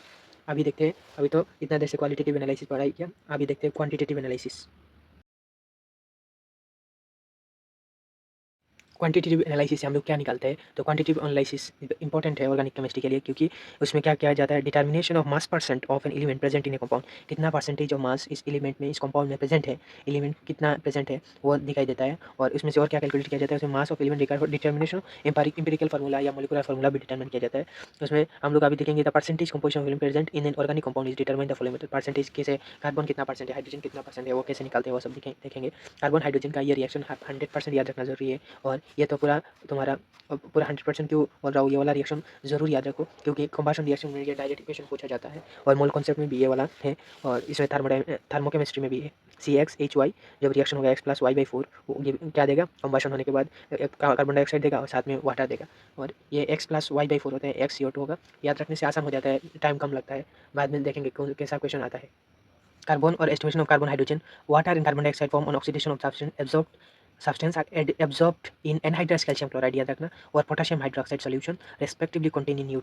अभी देखते हैं, अभी तो इतना देर से क्वालिटेटिव एनालिसिस पढ़ाई किया, अभी देखते हैं क्वांटिटेटिव एनालिसिस। क्वांटिटेटिव एनालिसिस से हम लोग क्या निकालते हैं, तो क्वांटिटेटिव एनालिसिस इंपॉर्टेंट है ऑर्गेनिक केमिस्ट्री के लिए, क्योंकि उसमें क्या किया जाता है, determination of mass percent of an element present in A compound, कितना परसेंटेज ऑफ मास इस एलिमेंट में, इस कंपाउंड में प्रेजेंट है, एलिमेंट कितना प्रेजेंट है वो दिखाई देता है। और उसमें से और क्या कैलकुलेट किया जाता है, उसमें mass of element determination empirical formula या मोलिकुलर फार्मूला भी डिटर्मिन किया जाता है। उसमें हम लोग अभी देखेंगे, the percentage composition of element present in an organic compound is determine the following, percentage कैसे, कार्बन कितना परसेंट है, हाइड्रोजन कितना परसेंट है, वो कैसे निकालते हैं वो सब देखेंगे। कार्बन हाइड्रोजन का ये रिएक्शन 100% याद रखना जरूरी है। और ये तो तुम्हारा पूरा 100% क्यों बोल रहा हूँ, ये वाला रिएक्शन जरूर याद रखो, क्योंकि कंबाशन रिएक्शन में ये डायरेक्ट इक्वेशन पूछा जाता है, और मोल कॉन्सेप्ट में भी ये वाला है, और इसमें थर्मोकेमिस्ट्री में भी है। CXHY जब रिएक्शन होगा X+Y/4, क्या देगा, कंबाशन होने के बाद कार्बन डाइऑक्साइड देगा और साथ में वाटर देगा, और ये X+Y/4 होता है, XCO2 होगा। याद रखने से आसान हो जाता है, टाइम कम लगता है, बाद में देखेंगे कैसा क्वेश्चन आता है। कार्बन और estimation of carbon hydrogen, water and carbon dioxide form on oxidation of substance are absorbed in anhydrous calcium chloride, याद रखना, और potassium hydroxide solution respectively contain in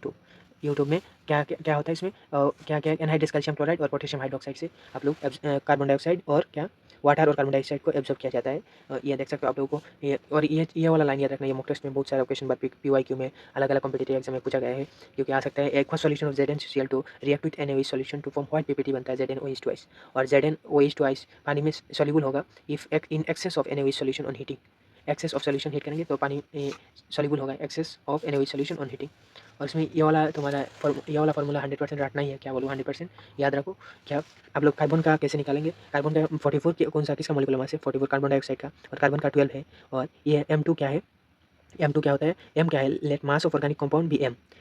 U2 में क्या क्या होता है इसमें, क्या क्या एनहाइड्रस कैल्शियम क्लोराइड और पोटेशियम हाइड्रोक्साइड से आप लोग कार्बन डाइऑक्साइड और क्या वाटर और कार्बन डाइऑक्साइड को एब्जॉर्ब किया जाता है। ये देख सकते हो आप लोगों को, ये और ये वाला लाइन याद रखना, ये मॉक टेस्ट में बहुत सारे क्वेश्चन बार PYQ में अलग अलग कॉम्पिटेटिव एग्जाम में पूछा गया है, क्योंकि आ सकता है एक solution of ZnCl2 react with NaOH solution to form white ppt बनता है ZnOH2, और ZnOH2 पानी में सॉल्यूबल होगा if in excess of NaOH solution on heating, excess of solution heat करेंगे तो पानी सॉल्यूबल होगा, excess of NaOH solution on heating. और इसमें ये वाला फार्मूला 100% रटना ही है, क्या बोलूँ 100% याद रखो। क्या आप लोग कार्बन का कैसे निकालेंगे, कार्बन का 44 कौन सा किसका मॉलिक्यूलर मास है, 44 कार्बन डाइऑक्साइड का, और कार्बन का 12 है। और ये M2 क्या है, M2 क्या होता है, M क्या है, let mass of organic compound be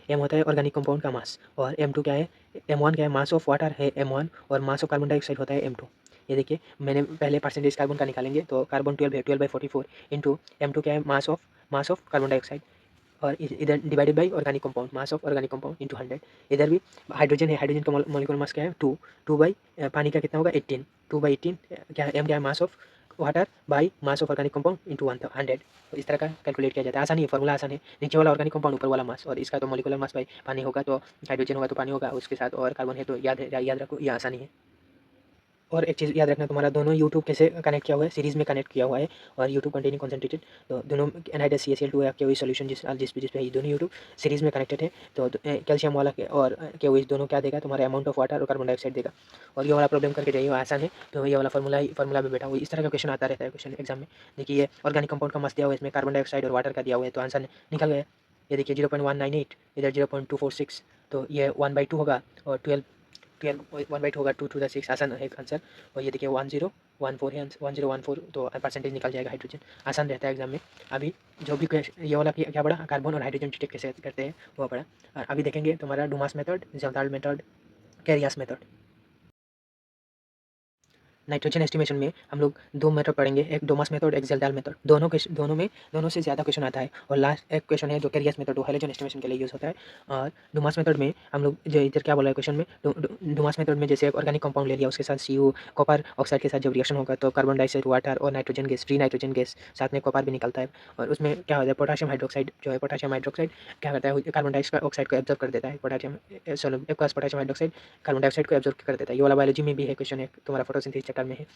M होता है ऑर्गेनिक कंपाउंड का मास, और M2 क्या है, M1 क्या है, मास ऑफ वाटर है M1, और मास ऑफ कार्बन डाइऑक्साइड होता है M2। ये देखिए मैंने पहले परसेंटेज कार्बन का निकालेंगे, तो कार्बन 12 है, 12/44 इंटू M2 क्या है, मास ऑफ कार्बन डाइऑक्साइड, और इधर divided by organic compound, mass of organic compound into 100। इधर भी हाइड्रोजन है, हाइड्रोजन का मॉलिक्यूलर मास क्या है 2, 2 बाई पानी का कितना होगा 18, 2/18 क्या है, M क्या है, mass of water by mass of organic compound into 100। तो इस तरह का कैलकुलेट किया जाता है, आसानी है, फॉर्मूला आसान है। नीचे वाला ऑर्गेनिक कंपाउंड, ऊपर वाला मास, और इसका तो मॉलिक्यूलर मास बाई पानी होगा, तो हाइड्रोजन होगा तो पानी होगा उसके साथ, और कार्बन है तो याद रखो, ये आसानी है। और एक चीज़ याद रखना, तुम्हारा दोनों यूट्यूब कैसे कनेक्ट किया हुआ है, सीरीज़ में कनेक्ट किया हुआ है, और यूट्यूब कंटेनिंग कंसंट्रेटेड, तो दोनों NiHCl2 या KOH सॉल्यूशन जिस पे ये दोनों यूट्यूब सीरीज़ में कनेक्टेड है। तो कैल्शियम वाला और KOH दोनों क्या देगा, तुम्हारा अमाउंट ऑफ वाटर और कार्बन डाइऑक्साइड देगा। और ये वाला प्रॉब्लम करके जाइए, आसान है। तो ये वाला फार्मूला भी बैठा हुआ है, इस तरह का क्वेश्चन आता रहता है क्वेश्चन एग्जाम में। देखिए ये ऑर्गेनिक कंपाउंड का मास दिया हुआ है, इसमें कार्बन डाइऑक्साइड और वाटर का दिया हुआ है, तो आंसर निकल गया। ये देखिए 0.198, इधर 0.246, तो ये 1/2 होगा, और 12 1/2 होगा, 2 to the 6, आसान है आंसर। और ये देखिए 1014 है, 1014, तो परसेंटेज निकल जाएगा हाइड्रोजन, आसान रहता है एग्जाम में। अभी जो भी ये वाला क्या पड़ा, कार्बन और हाइड्रोजन डिटेक्ट कैसे करते हैं वो पड़ा। और अभी देखेंगे तुम्हारा Dumas method, Kjeldahl method, Carius method. Nitrogen estimation में हम लोग दो मेथड पढ़ेंगे, एक डोमास मेथड, एक जेल्डाल मेथड। दोनों से ज़्यादा क्वेश्चन आता है, और लास्ट एक क्वेश्चन है जो कैरियस मेथड, वो हेलोजन एस्टिमेशन के लिए यूज़ होता है। और डोमास मेथड में हम लोग जो इधर क्या बोला है क्वेश्चन में, डोमास मेथड में जैसे एक ऑर्गेनिक कंपाउंड ले लिया, उसके साथ CO कॉपर ऑक्साइड के साथ जब रिएक्शन होगा तो कार्बन डाइऑक्साइड, वाटर और nitrogen gas, free nitrogen gas, साथ में कॉपर भी निकलता है। और उसमें क्या होता है, पोटाशियम हाइड्रोक्साइड जो है, पोटाशियम हाइड्रोक्साइड क्या करता है, कार्बन डाइऑक्साइड को एब्जॉर्ब कर देता है। पोटाशियम हाइड्रोक्साइड कार्बन डाइऑक्साइड को एब्जॉर्ब कर देता है। ये वाला बायोलॉजी में भी है क्वेश्चन, एक तुम्हारा फोटोसिंथेसिस चैप्टर में है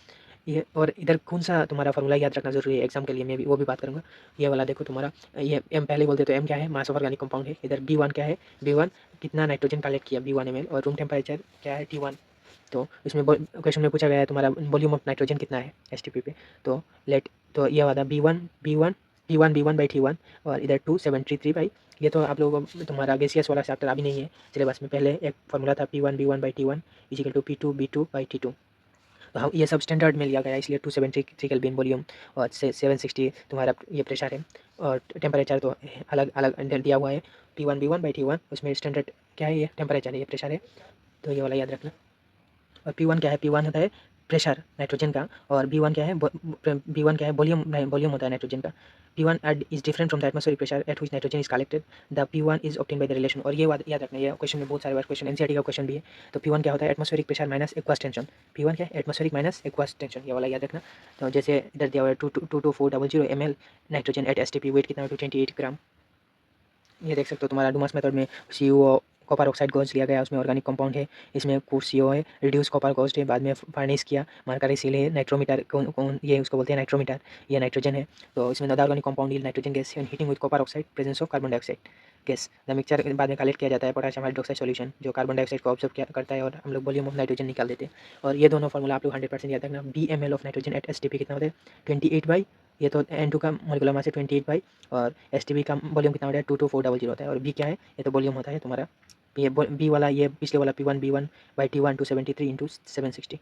ये। और इधर कौन सा तुम्हारा फार्मूला याद रखना जरूरी है एग्जाम के लिए, मैं भी वो भी बात करूँगा। ये वाला देखो तुम्हारा, ये M पहले बोलते तो M क्या है, मास ऑफ ऑर्गेनिक कंपाउंड है। इधर B1 क्या है, B1 कितना नाइट्रोजन कलेक्ट किया, B1 ml, और रूम टेम्परेचर क्या है T1। तो इसमें क्वेश्चन में पूछा गया है तुम्हारा वॉल्यूम ऑफ नाइट्रोजन कितना है STP पे। तो लेट, तो ये वाला B1 by T1, और इधर 273 ये तो आप लोगों को तुम्हारा गैसियस वाला चैप्टर अभी नहीं है सिलेबस में। पहले एक फार्मूला था P1 इजिकल टू P2 तो हम ये सब स्टैंडर्ड में लिया गया, इसलिए 273 केल्विन वॉल्यूम, और 760 तुम्हारा ये प्रेशर है, और टेम्परेचर तो अलग अलग दिया हुआ है। P1 उसमें स्टैंडर्ड क्या है, ये टेम्परेचर है, ये प्रेशर है, तो ये वाला याद रखना। और P1 क्या है, P1 होता है प्रेशर नाइट्रोजन का, और B1 क्या है, वॉल्यूम होता है नाइट्रोजन का। P1 is different from the atmospheric pressure at which nitrogen is collected, the P1 is obtain by the relation. और ये बात याद रखना, ये क्वेश्चन में बहुत सारे बार क्वेश्चन NCERT का क्वेश्चन भी है। तो P1 क्या होता है, atmospheric pressure minus aqueous tension. P1 क्या है, एटमॉस्फेरिक माइनस एक्वस टेंशन, ये वाला याद रखना। तो जैसे इधर दिया हुआ है 22400 ml nitrogen at STP, weight कितना है 228 ग्राम। ये देख सकते हो तुम्हारा डुमास मेथड में CO कॉपर ऑक्साइड गॉज लिया गया, उसमें ऑर्गेनिक कंपाउंड है, इसमें कुछ CO है, रिड्यूस कॉपर गॉज है, बाद में फार्नेस किया, मार्कर सील है, नाइट्रोमीटर कौन ये उसको बोलते हैं नाइट्रोमीटर, ये नाइट्रोजन है। तो इसमें non organic compound nitrogen gas heating with copper oxide, presence of carbon dioxide gas. The mixture बाद में कलेक्ट किया जाता है पोटेशियम हाइड्रोक्साइड सॉल्यूशन, जो कार्बन डाइऑक्साइड को ऑब्जर्व करता है, और हम लोग वॉल्यूम ऑफ नाइट्रोजन निकाल देते हैं। और ये दोनों फार्मूला आप लोग 100% याद रखना। BML of nitrogen at STP कितना होता है 28 ये तो N2 का मॉलिक्यूलर मास है 28, और STP का वॉल्यूम कितना होता है 22400 होता है। और B क्या है, ये तो वॉल्यूम होता है तुम्हारा। बी वाला, ये पिछले वाला P1 273 इंटू 760।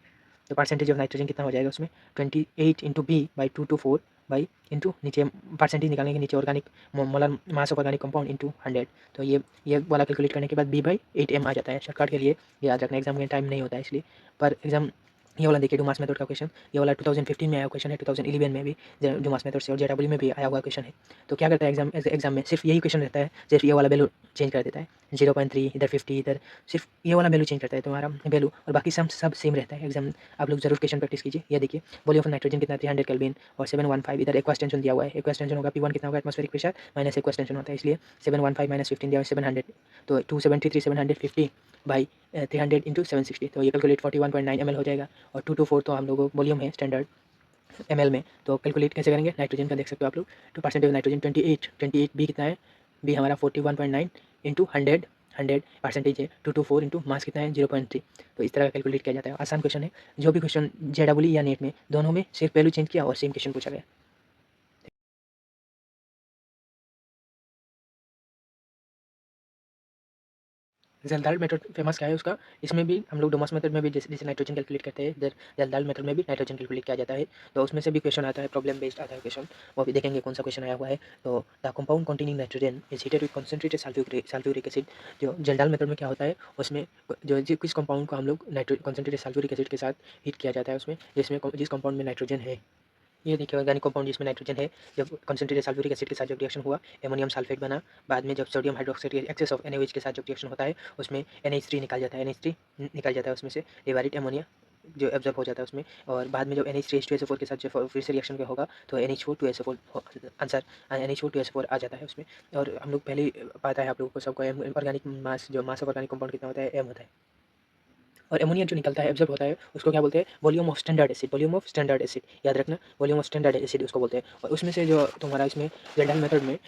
तो परसेंटेज ऑफ नाइट्रोजन कितना हो जाएगा उसमें 28 इंटू B/224 इंटू नीचे परसेंटेज निकालने के नीचे organic molar mass of organic compound into 100। तो ये वाला कैलकुलेट करने के बाद B/8M आ जाता है। शॉर्टकट के लिए याद रखना, एग्जाम में टाइम नहीं होता है इसलिए। पर एग्जाम ये वाला देखिए डुमास मेथड का क्वेश्चन, ये वाला 2015 में आया क्वेश्चन है, 2011 में भी डुमास मेथड से, और JW में भी आया हुआ क्वेश्चन है। तो क्या करता है एग्जाम में, सिर्फ यही क्वेश्चन रहता है, सिर्फ ये वाला वैल्यू चेंज कर देता है, 0.3 इधर 50 इधर, सिर्फ ये वाला वैल्यू चेंज करता है तुम्हारा वैल्यू, और बाकी सब सेम रहता है। एग्जाम आप लोग जरूर क्वेश्चन प्रैक्टिस कीजिए। ये देखिए वॉल्यूम ऑफ नाइट्रोजन कितना 300 केल्विन, और 715 इधर एक्वस टेंशन दिया हुआ है। एक्वस टेंशन होगा P1 कितना होगा, atmospheric pressure minus aqueous tension होता है, इसलिए 715 माइनस 15 दिया हुआ है 700। तो 273 750 बाई 300 इंटू 760, तो ये कैलकुलेट 41.9 ml हो जाएगा। और 224 तो हम लोग वॉल्यूम है स्टैंडर्ड ml में। तो कैलकुलेट कैसे करेंगे, नाइट्रोजन का देख सकते हो आप लोग, तो परसेंटेज नाइट्रोजन 28 B कितना है, B हमारा 41.9 इंटू 100 परसेंटेज है, 224 इंटू मास कितना है 0.3। तो इस तरह का कैलकुलेट किया जाता है, आसान क्वेश्चन है। जो भी क्वेश्चन JEE या नेट में दोनों में सिर्फ वैल्यू चेंज किया और सेम क्वेश्चन पूछा गया। ज़ेल्दाल मेथड फेमस क्या है उसका, इसमें भी हम लोग डोमास मेथड में भी जैसे जैसे नाइट्रोजन कैलकुलेट करते हैं, इधर ज़ेल्दाल मेथड में भी नाइट्रोजन कैलकुलेट किया जाता है। तो उसमें से भी क्वेश्चन आता है, प्रॉब्लम बेस्ड आता है क्वेश्चन, वो भी देखेंगे कौन सा क्वेश्चन आया हुआ है। तो the compound containing nitrogen is heated with concentrated sulphuric acid. जो ज़ेल्दाल मेथड में क्या होता है, उसमें जो किस कंपाउंड को हम लोग कंसंट्रेटेड सल्फ्यूरिक एसिड के साथ हीट किया जाता है उसमें, जिस कंपाउंड में नाइट्रोजन है, ये देखिए ऑर्गेनिक कंपाउंड जिसमें नाइट्रोजन है, जब कंसंट्रेटेड सल्फ्यूरिक एसिड के साथ जब रिएक्शन हुआ, एमोनियम सल्फेट बना। बाद में जब सोडियम हाइड्रोक्साइड के एक्सेस ऑफ NaOH के साथ जब रिएक्शन होता है, उसमें NH3 निकल जाता है, NH3 निकल जाता है उसमें से, डिवाइडेड अमोनिया जो एब्जॉर्ब हो जाता है उसमें। और बाद में जब NH3 H2SO4 के साथ जब फिर से रिएक्शन होगा, तो NH4 2SO4 answer NH4 2SO4 आ जाता है उसमें। और हम लोग पहले ही पता है आप लोगों को सबको, ऑर्गेनिक मास जो मास ऑफ ऑर्गेनिक कंपाउंड कितना होता है, M होता है। और एमोनिया जो निकलता है, एब्जॉर्ब होता है, उसको क्या बोलते हैं, volume of standard acid. Volume of standard acid याद रखना, वॉल्यूम ऑफ स्टैंडर्ड एसिड उसको बोलते हैं। और उसमें से जो तुम्हारा इसमें ज़ेल्डाल मेथड में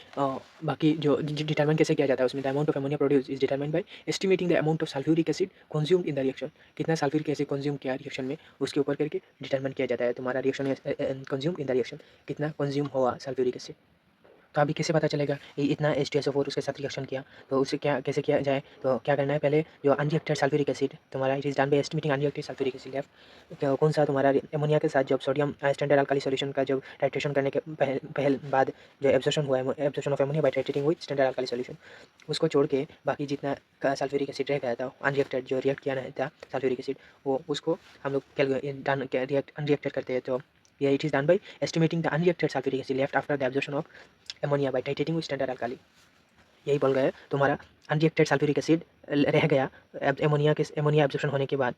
बाकी जो डिटरमाइन कैसे किया जाता है उसमें, the amount of ammonia produce is determined by estimating the amount of sulphuric acid consumed in the reaction. कितना सल्फ्यूरिक एसिड कंज्यूम किया रिएक्शन में, उसके ऊपर करके डिटरमाइन किया जाता है तुम्हारा रिएक्शन में कंज्यूम इन द रिएक्शन, कितना कंज्यूम हुआ सल्फ्यूरिक एसिड। तो अभी कैसे पता चलेगा ये इतना H2SO4 उसके साथ रिएक्शन किया, तो उसे क्या कैसे किया जाए, तो क्या करना है, पहले जो अनरिएक्टेड सल्फ्यूरिक एसिड तुम्हारा, it is done by estimating unreacted sulphuric acid left, कौन सा तुम्हारा अमोनिया के साथ जब सोडियम स्टैंडर्ड अल्काली सॉल्यूशन का जब टाइट्रेशन करने के पहले बाद जो एब्जॉर्प्शन हुआ है, absorption of ammonia by titrating with standard alkali solution, उसको छोड़ के बाकी जितना सल्फ्यूरिक एसिड रह गया था अनरिएक्टेड, जो रिएक्ट किया नहीं था सल्फ्यूरिक एसिड, वो उसको हम लोग अनरिएक्टेड करते हैं। तो ये it is done by estimating the unreacted sulphuric acid left after the absorption of ammonia by titrating with standard alkali. यही बोल गए तुम्हारा अनरिएक्टेड सल्फ्यूरिक एसिड रह गया एमोनिया एब्जॉर्प्शन होने के बाद,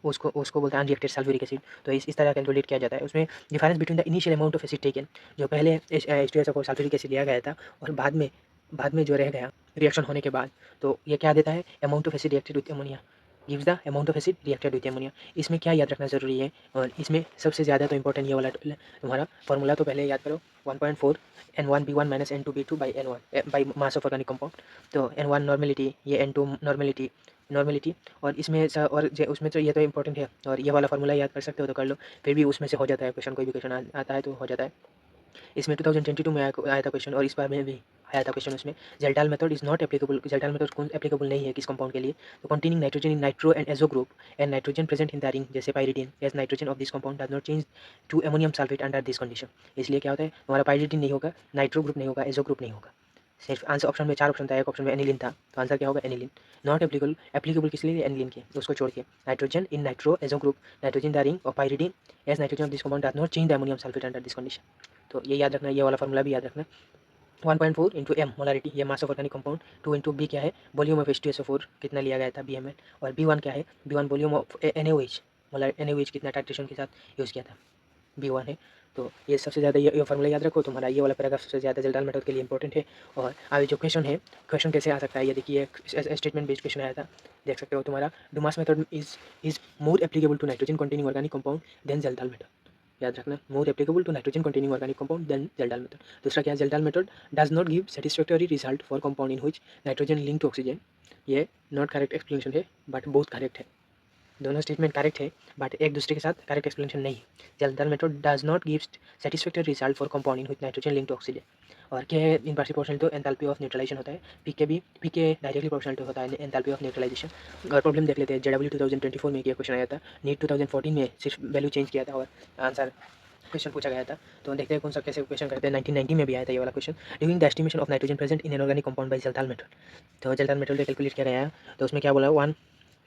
उसको उसको बोलते हैं अनरिएक्टेड सल्फ्यूरिक एसिड। तो इस तरह कैलकुलेट किया जाता है। उसमें difference between the initial amount of acid taken, जो पहले H2SO4 सल्फ्यूरिक एसिड लिया गया था, और बाद में जो रह गया रिएक्शन होने के बाद, तो ये क्या देता है, amount of acid reacted with ammonia gives the amount of acid reacted with ammonia. इसमें क्या याद रखना जरूरी है, और इसमें सबसे ज़्यादा तो इंपॉर्टेंट ये वाला तुम्हारा फॉर्मूला तो पहले याद करो, 1.4 N1B1 minus N2B2 by N1 by mass of organic compound. तो N1 नॉर्मेलिटी, ये N2 नॉर्मेलिटी। और इसमें उसमें तो ये तो इंपॉर्टेंट है, और ये वाला फॉर्मूला याद कर सकते हो तो कर लो, फिर भी उसमें से हो जाता है क्वेश्चन, कोई भी क्वेश्चन आता है तो हो जाता है। इसमें 2022 में आया था क्वेश्चन, और इस बार में भी आया था क्वेश्चन उसमें। Kjeldahl method is not applicable, Kjeldahl method कौन एप्लीकेबल नहीं है किस कंपाउंड के लिए, तो containing nitrogen in nitro and azo group and nitrogen present in the ring जैसे pyridine, as nitrogen of this compound does not change to ammonium sulphate under this condition. इसलिए क्या होता है, तुम्हारा पाइरिडीन नहीं होगा, नाइट्रो ग्रुप नहीं होगा, एजो ग्रुप नहीं होगा। सिर्फ आंसर ऑप्शन में 4 ऑप्शन था, एक ऑप्शन में एनिलिन था, तो आंसर क्या होगा, एनिलिन। नॉट एप्लीकेबल, एप्लीकेबल किस लिए, एनिलिन के, उसको छोड़ के। Nitrogen in nitro azo group, nitrogen the ring of pyridine, as nitrogen of this compound does not change the ammonium sulphate under this condition. तो ये याद रखना, ये वाला फॉर्मूला भी याद रखना। 1.4 इंटू एम मोलारिटी, ये mass of organic compound. 2 into B क्या है, वॉल्यूम ऑफ H2SO4 कितना लिया गया था BML। और B1 क्या है, B1 volume of NaOH, NaOH कितना टाइट्रेशन के साथ यूज़ किया था, B1 है। तो ये सबसे ज़्यादा ये फॉर्मूला याद रखो, तुम्हारा ये वाला पैराग्राफ सबसे ज़्यादा ज़ेल्डाल मेथड के लिए इंपॉर्टेंट है। और अभी जो क्वेश्चन है, क्वेश्चन कैसे आ सकता है, ये देखिए स्टेटमेंट बेस्ड क्वेश्चन आया था, देख सकते हो तुम्हारा, Dumas method is more applicable to nitrogen containing organic compound than Kjeldahl method. याद रखना, more applicable to nitrogen containing organic compound than Kjeldahl method. दूसरा क्या है, Kjeldahl method does not give satisfactory result for compound in which nitrogen link to oxygen. ये not correct explanation है, but both correct है, दोनों statement correct है, but एक दूसरे के साथ करेक्ट एक्सप्लेनेशन नहीं है। Kjeldahl method does not give satisfactory result for compound in with nitrogen link to oxygen. और क्या है, inversely proportional to enthalpy of neutralisation होता है, पीके डायरेक्टली प्रोपोर्शनल टू होता है एंथैल्पी ऑफ न्यूट्रलाइजेशन। और प्रॉब्लम देख लेते हैं, JW 2024 में एक क्वेश्चन आया था, नीट 2014 में सिर्फ वैल्यू चेंज किया था और आंसर क्वेश्चन पूछा गया था। तो देखते हैं कौन सा कैसे क्वेश्चन करते हैं। 1990 में भी आया था ये वाला question, during the estimation of nitrogen present in an organic compound by Kjeldahl method. तो ज़ेल्दाल मेथड कैलकुलेट किया गया है, तो उसमें क्या बोला, वन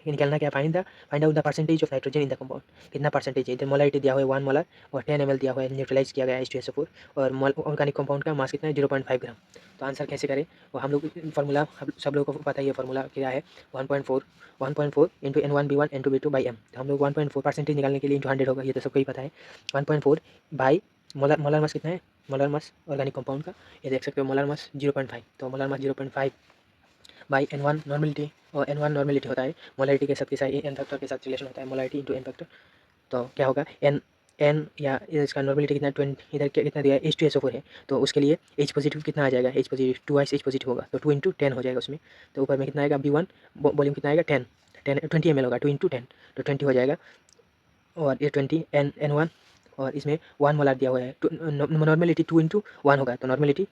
निकालना क्या, find out the percentage of nitrogen in the compound, कितना परसेंटेज है, इधर मोलारिटी दिया हुआ है 1 मोलर, और 10 ml दिया हुआ है, न्यूट्रलाइज किया गया है H2SO4, और ऑर्गेनिक कंपाउंड का मास कितना है, 0.5 ग्राम। तो आंसर कैसे करें, वो हम लोग फार्मूला सब लोगों को पता है, ये फार्मूला क्या है, 1.4 into N1B1 N2B2 by M. तो हम लोग 1.4 परसेंटेज निकालने के लिए इंटू 100 होगा, ये तो सबको ही पता है। 1.4 बाई मोलर मास कितना है, मोलर मास ऑर्गेनिक कंपाउंड का, ये देख सकते हो, मोलर मास 0.5, तो molar mass 0.5 by N1 normality, और N1 नॉर्मेलिटी होता है मोलारिटी के साथ एन फैक्टर के साथ रिलेशन होता है, मोलारिटी इंटू एन फैक्टर। तो क्या होगा, एन या इसका नॉर्मेलिटी कितना 20, इधर कितना दिया है, H2SO4 है, तो उसके लिए H पॉजिटिव कितना आ जाएगा, H पॉजिटिव 2 H पॉजिटिव होगा, तो 2 इंटू 10 हो जाएगा उसमें। तो ऊपर में कितना आएगा, B1 वॉल्यूम कितना आएगा, 20 ml होगा, 2 इंटू 10, तो 20 हो जाएगा। और ये 20 N1, और इसमें 1 मोलार दिया हुआ है, नॉर्मेलिटी 2 इंटू 1 होगा, तो नॉर्मेलिटी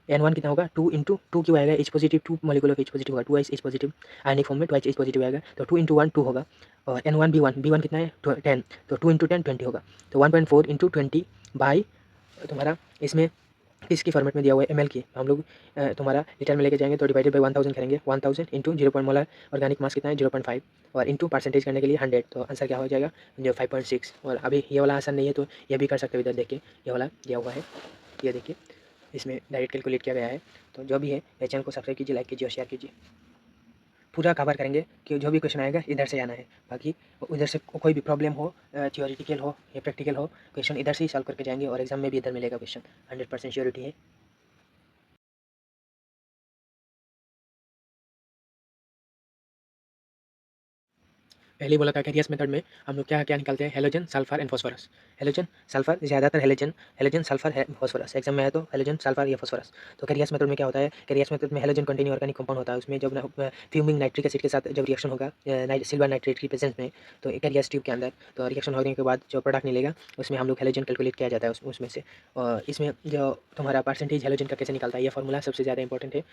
N1 कितना होगा 2 क्यों आएगा, H positive 2 molecule of H positive होगा, 2 H पॉजिटिव आयनिक फॉर्म में 2 H पॉजिटिव आएगा, तो 2 × 1 2 होगा। और N1 B1 कितना है 10, तो 2 × 10 20 होगा, तो 1.4 × 20 बाई तुम्हारा इसमें इसकी फॉर्मेट में दिया हुआ है ml की, हम लोग तुम्हारा लीटर में लेके जाएंगे तो डिवाइडेड बाई 1000 करेंगे, 1000 इंटू 0. मोलर ऑर्गेनिक मास कितना है 0.5 और इंटू परसेंटेज करने के लिए 100, तो आंसर क्या हो जाएगा जो 5.6। और अभी ये वाला आंसर नहीं है तो ये भी कर सकते हो, इधर देखिए ये वाला दिया हुआ है, ये देखिए इसमें डायरेक्ट कैलकुलेट किया गया है। तो जो भी है चैनल को सब्सक्राइब कीजिए, लाइक कीजिए और शेयर कीजिए। पूरा कवर करेंगे कि जो भी क्वेश्चन आएगा इधर से आना है, बाकी उधर से कोई भी प्रॉब्लम हो, थियोरिटिकल हो या प्रैक्टिकल हो, क्वेश्चन इधर से ही सॉल्व करके जाएंगे और एग्जाम में भी इधर मिलेगा क्वेश्चन, 100% श्योरिटी है। पहले बोला था कैरियस मेथड में हम लोग क्या क्या निकालते हैं, halogen sulphur and phosphorus. Halogen sulphur, ज़्यादातर हेलोजन हेलोजन सल्फर है, फॉस्फोरस एग्जाम में है तो हेलोजन सल्फर या फॉस्फोरस। तो कैरियस मेथड में क्या होता है, कैरियस मेथड में हेलोजन कंटेनिंग ऑर्गेनिक कंपाउंड होता है, उसमें जब फ्यूमिंग नाइट्रिक एसिड के साथ जब रिएक्शन होगा सिल्वर नाइट्रेट की प्रेजेंस में, तो कैरियस ट्यूब के अंदर, तो रिएक्शन होने के बाद जो प्रोडक्ट मिलेगा उसमें हम लोग हेलोजन कैलकुलेट किया जाता है उसमें से। और इसमें जो तुम्हारा परसेंटेज हेलोजन का कैसे निकलता है, ये फॉर्मूला सबसे ज़्यादा इंपॉर्टेंट है।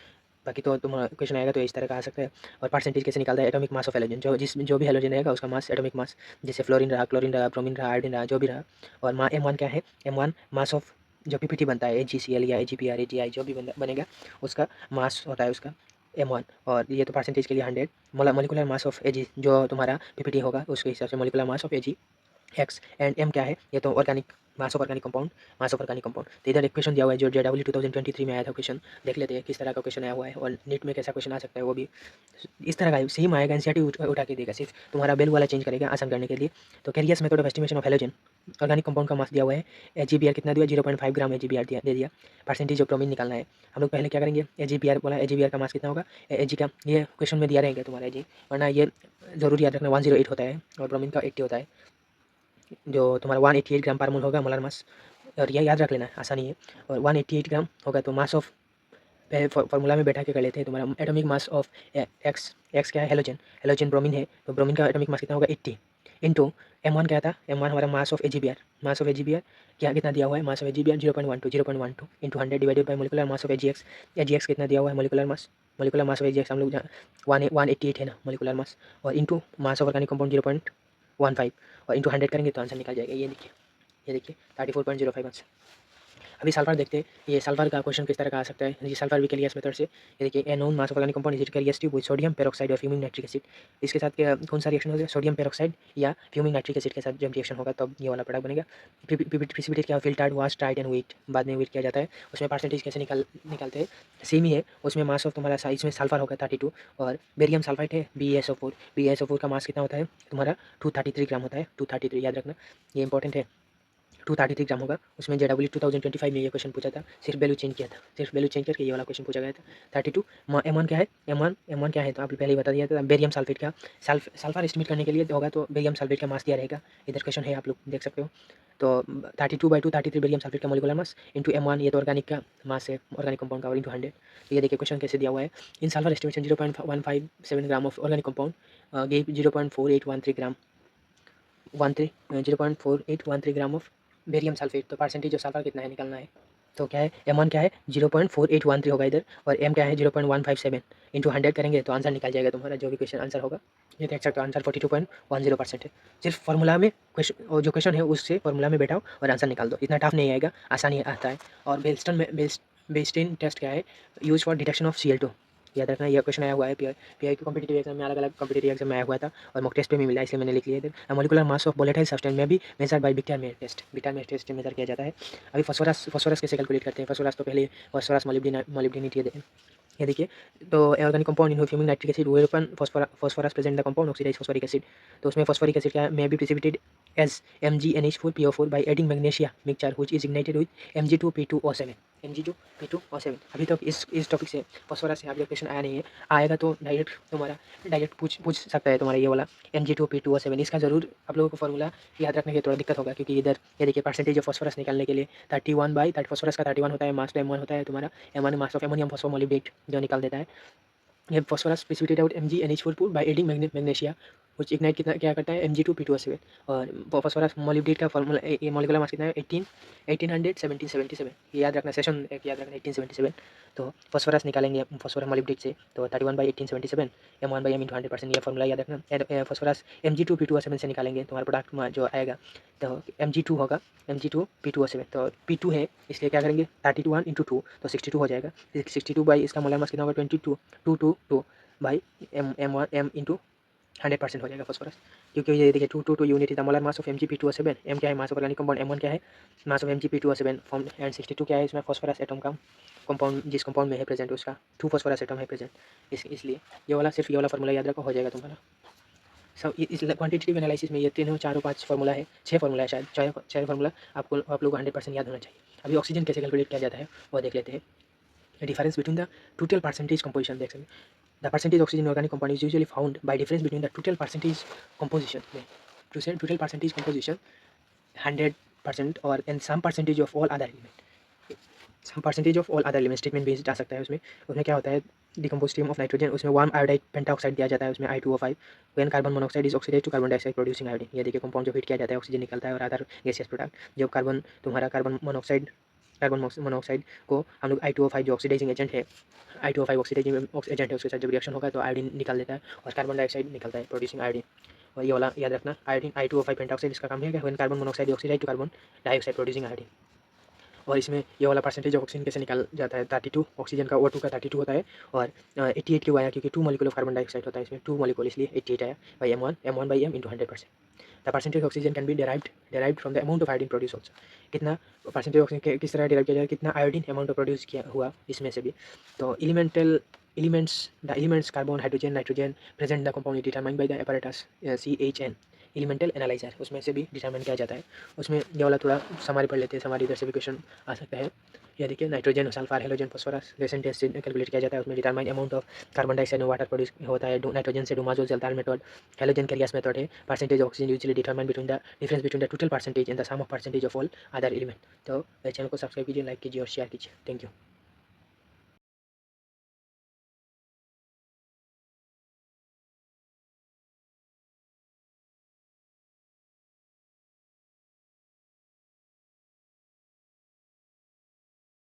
बाकी तो तुम क्वेश्चन आएगा तो इस तरह का आ सकता है। और परसेंटेज कैसे निकलता है, एटॉमिक मास ऑफ हेलोजन, जो भी हेलोजन रहेगा उसका मास, एटॉमिक मास, जैसे फ्लोरीन रहा, क्लोरीन रहा, ब्रोमीन रहा, आयोडीन रहा, जो भी रहा। और M1 क्या है, M1 मास ऑफ जो पीपीटी बनता है, AgCl या AgPr AgI जो भी बनेगा उसका मास होता है उसका M1। और ये तो परसेंटेज के लिए 100। मोलिकुलर मास ऑफ Ag जो तुम्हारा पीपीटी होगा उसके हिसाब से molecular mass of Ag X and M क्या है, ये तो organic mass of organic compound, mass of organic compound. तो इधर एक क्वेश्चन दिया हुआ है जो JEE 2023 में आया था क्वेश्चन, देख लेते हैं किस तरह का क्वेश्चन आया हुआ है और नीट में कैसा क्वेश्चन आ सकता है, वो भी इस तरह का सेम आएगा, एनसीईआरटी उठा के देगा, सिर्फ तुम्हारा बेल वाला चेंज करेगा आसान करने के लिए। तो Carius method of estimation of halogen, organic compound का मास दिया हुआ है, AgBr कितना दिया 0.5 ग्राम AgBr दे दिया, परसेंटेज ऑफ ब्रोमीन निकालना है। हम लोग पहले क्या करेंगे, AgBr बोला, AgBr का मास कितना होगा, Ag का ये क्वेश्चन में दिया रहेगा तुम्हारा Ag, वरना ये जरूर याद रखना 108 होता है और ब्रोमीन का 80 होता है, जो तुम्हारा 188 ग्राम पर मोल होगा मोलर मास, और यह याद रख लेना आसानी है। और 188 ग्राम होगा तो मास ऑफ फॉर्मूला में बैठा के कर लेते हैं, तुम्हारा एटॉमिक मास ऑफ एक्स क्या है, हेलोजन, हेलोजन ब्रोमीन है, तो ब्रोमीन का एटॉमिक मास कितना होगा 80 इंटू M1 क्या था, M1 हमारा mass of AgBr, mass of AgBr क्या कितना दिया हुआ है, mass of AgBr 0.12 into 100 divided by molecular mass of AgX कितना दिया हुआ है, मोलिकुलर मास ऑफ AgX हम लोग 188 है ना मोलिकुलर मास, और into mass of organic compound 0.15 और इंटू 100 करेंगे तो आंसर निकल जाएगा। ये देखिए 34.05 आंसर। अभी सल्फर देखते हैं, ये सल्फर का क्वेश्चन किस तरह का आ सकता है, ये सल्फर भी कैरियस मेथड से। ये देखिए a known mass of organic compound is Carius tube with sodium peroxide और फ्यूमिंग नाइट्रिक एसिड। इसके साथ कौन सा रिएक्शन होगा, सोडियम पेरोक्साइड या फ्यूमिंग नाइट्रिक एसिड के साथ जब रिएक्शन होगा तब ये वाला प्रोडक्ट बनेगा। प्रिसिपिटेट क्या, filtered wash dried and weight, बाद में वेट किया जाता है। उसमें परसेंटेज कैसे निकालते हैं, सेम ही है, उसमें मास ऑफ तुम्हारा साइज में सल्फर होगा 32 और बेरियम सल्फाइड है BaSO4 का मास कितना होता है तुम्हारा 233 ग्राम होता है, 233 याद रखना, ये इंपॉर्टेंट है। 233 ग्राम होगा, उसमें JEE 2025 में ये क्वेश्चन पूछा था, सिर्फ वैल्यू चेंज किया था, सिर्फ वैल्यू चेंज करके ये वाला क्वेश्चन पूछा गया था। 32 M1 क्या है, M1 क्या है तो आप पहले ही बता दिया था, बेरियम सल्फेट का सल्फर एस्टिमेट करने के लिए होगा तो बेरियम सल्फेट का मास दिया रहेगा, इधर क्वेश्चन है आप लोग देख सकते हो। तो 32/2 33 बेरियम सल्फेट का मोलिकुलर मास इंटू M1, ये तो ऑर्गेनिक का मास है, ऑर्गेनिक कंपाउंड का, और इंटू 100। तो ये देखिए क्वेश्चन कैसे दिया हुआ है, in sulphur estimation 0.157 gram of organic compound gave 0.4813 gram 0.4813 gram of barium sulphate. तो परसेंटेज ऑफ सल्फर कितना है निकालना है, तो क्या है M1 क्या है 0.4813 होगा इधर, और M क्या है 0.157 इंटू 100 करेंगे तो आंसर निकल जाएगा तुम्हारा, जो भी क्वेश्चन आंसर होगा। ये देख सकते हो आंसर 42.10% है। सिर्फ फार्मूला में क्वेश्चन, जो क्वेश्चन है उससे फार्मूला में बैठाओ और आंसर निकाल दो, इतना टफ नहीं आएगा, आसानी आता है। और बेस्टिन टेस्ट क्या है, use for detection of Cl2, याद रखना ये क्वेश्चन आया हुआ है पीआई के कॉम्पिटेटिव एग्जाम में, अलग अलग कॉम्पिटेटिव एग्जाम में आया हुआ था और मॉक टेस्ट पे भी मिला, इसलिए मैंने लिख लिया इधर। Molecular mass of volatile substance में भी measure by Victor Meyer test measure किया जाता है। अभी फॉस्फोरस कैसे कैलकुलेट करते हैं, फॉस्फोरस तो पहले फॉस्फोरस मोलिब्डेनेट ये देखिए, तो organic compound in fuming nitric acid whereupon phosphorus present the compound oxidise phosphoric acid. तो उसमें फॉस्फोरिक एसिड क्या है, may be precipitated as MgNH4PO4 by adding magnesia mixture which is ignited with Mg2P2O7 Mg2P2O7। अभी तक इस topic से phosphorus से अभी क्वेश्चन आया नहीं है, आएगा तो डायरेक्ट पूछ सकता है तुम्हारा ये वाला Mg2P2O7। इसका जरूर आप लोगों को फॉर्मूला याद रखने की थोड़ा दिक्कत होगा, क्योंकि इधर ये देखिए परसेंटेज ऑफ फॉस्फोरस निकालने के लिए 31/30 फॉस्फोरस का 31 होता है, मास तो M1 होता है तुम्हारा, M1 मास ऑफ अमोनियम फॉस्फोमोलिब्डेट जो निकाल देता है। ये phosphorus precipitate out MgNH4 bye adding magnesia कुछ इग्नाइट कितना क्या करता है Mg2P2O7 और फॉस्फोरस मोलिब्डेट का फॉर्मूला ये मॉलिक्यूलर मास कितना है 1877 ये याद रखना सेशन एक याद रखना 1877 तो फॉस्फोरस निकालेंगे फॉस्फोरस मोलिब्डेट से तो 31/1877 M1/m × 100% ये फॉर्मूला याद रखना फॉस्फोरस Mg2P2O7 से निकालेंगे तुम्हारा प्रोडक्ट जो आएगा तो Mg2 होगा Mg2P2O7 तो P2 है इसलिए क्या करेंगे 32 × 2 तो 62 हो जाएगा 62 बाई इसका मोलर मास कितना होगा 22 बाई M इंटू 100% हो जाएगा फॉस्फोरस क्योंकि ये देखिए 2 unit is the molar mass of Mg2P2O7 M क्या है मास ऑफ ऑर्गेनिक कंपाउंड M1 क्या है mass of Mg2P2O7 form and 62 क्या है इसमें फॉस्फोरस एटम का कंपाउंड जिस कंपाउंड में है प्रेजेंट उसका 2 फॉस्फोरस एटम है प्रेजेंट इसलिए ये वाला सिर्फ ये वाला फॉर्मूला याद रखो हो जाएगा तुम्हारा सब इस क्वांटिटेटिव एनालिसिस में ये 3 4 5 फार्मूला है 6 फार्मूला है शायद 6 फार्मूला आप लोग को 100% याद होना चाहिए। अभी ऑक्सीजन कैसे कैलकुलेट किया जाता है वो देख लेते हैं difference between the total percentage composition देख सकते हैं the percentage oxygen organic compound is usually found by difference between the total percentage composition में टोटल परसेंटेज कंपोजिशन 100% और and some percentage of all other element some percentage of all other element statement based आ सकता है उसमें क्या होता है decompose stream of nitrogen उसमें वार्म आयोडाइड पेंटाऑक्साइड दिया जाता है उसमें I2O5 when carbon monoxide is oxidised to carbon dioxide producing iodine ये देखिए कंपाउंड जो हीट किया जाता है ऑक्सीजन निकलता है और अदर गैसियस प्रोडक्ट जब कार्बन मोनोऑक्साइड को हम लोग I2O5 जो ऑक्सीडाइजिंग एजेंट है I2O5 ऑक्सीडाइजिंग एजेंट है उसके साथ जब रिएक्शन होगा तो आयोडीन निकाल देता है और कार्बन डाइऑक्साइड निकलता है प्रोड्यूसिंग आयोडीन और ये वाला याद रखना आयोडीन I2O5 पेंटाऑक्साइड इसका काम है कि when carbon monoxide oxidised to carbon dioxide producing iodine और इसमें ये वाला परसेंटेज ऑफ ऑक्सीजन कैसे निकाल जाता है 32 ऑक्सीजन का O2 का 32 होता है और 88 क्यों आया क्योंकि 2 मॉलिक्यूल ऑफ कार्बन डाइऑक्साइड होता है इसमें 2 मॉलिक्यूल इसलिए 88 आया by M1/m × 100%। The percentage oxygen can be derived from the amount of iodine produce also कितना परसेंटेज ऑक्सीजन किस तरह डेराइव किया जाए कितना आयोडीन अमाउंट प्रोड्यूस किया हुआ इसमें से भी तो elements carbon hydrogen nitrogen present the compound determined by the apparatus CHN elemental analyser उसमें से भी डिटरमाइन किया जाता है उसमें ये वाला थोड़ा समारी पढ़ लेते हैं समारी इधर से भी क्वेश्चन आ सकता है ये देखिए nitrogen sulphur halogen phosphorus recent test से कैलकुलेट किया जाता है उसमें determine amount of carbon dioxide water produce होता है नाइट्रोजन से Dumas Kjeldahl method halogen Carius method है percentage oxygen usually determine between the difference between the total percentage and the sum of percentage of all other element तो channel को subscribe कीजिए like कीजिए और share कीजिए thank you.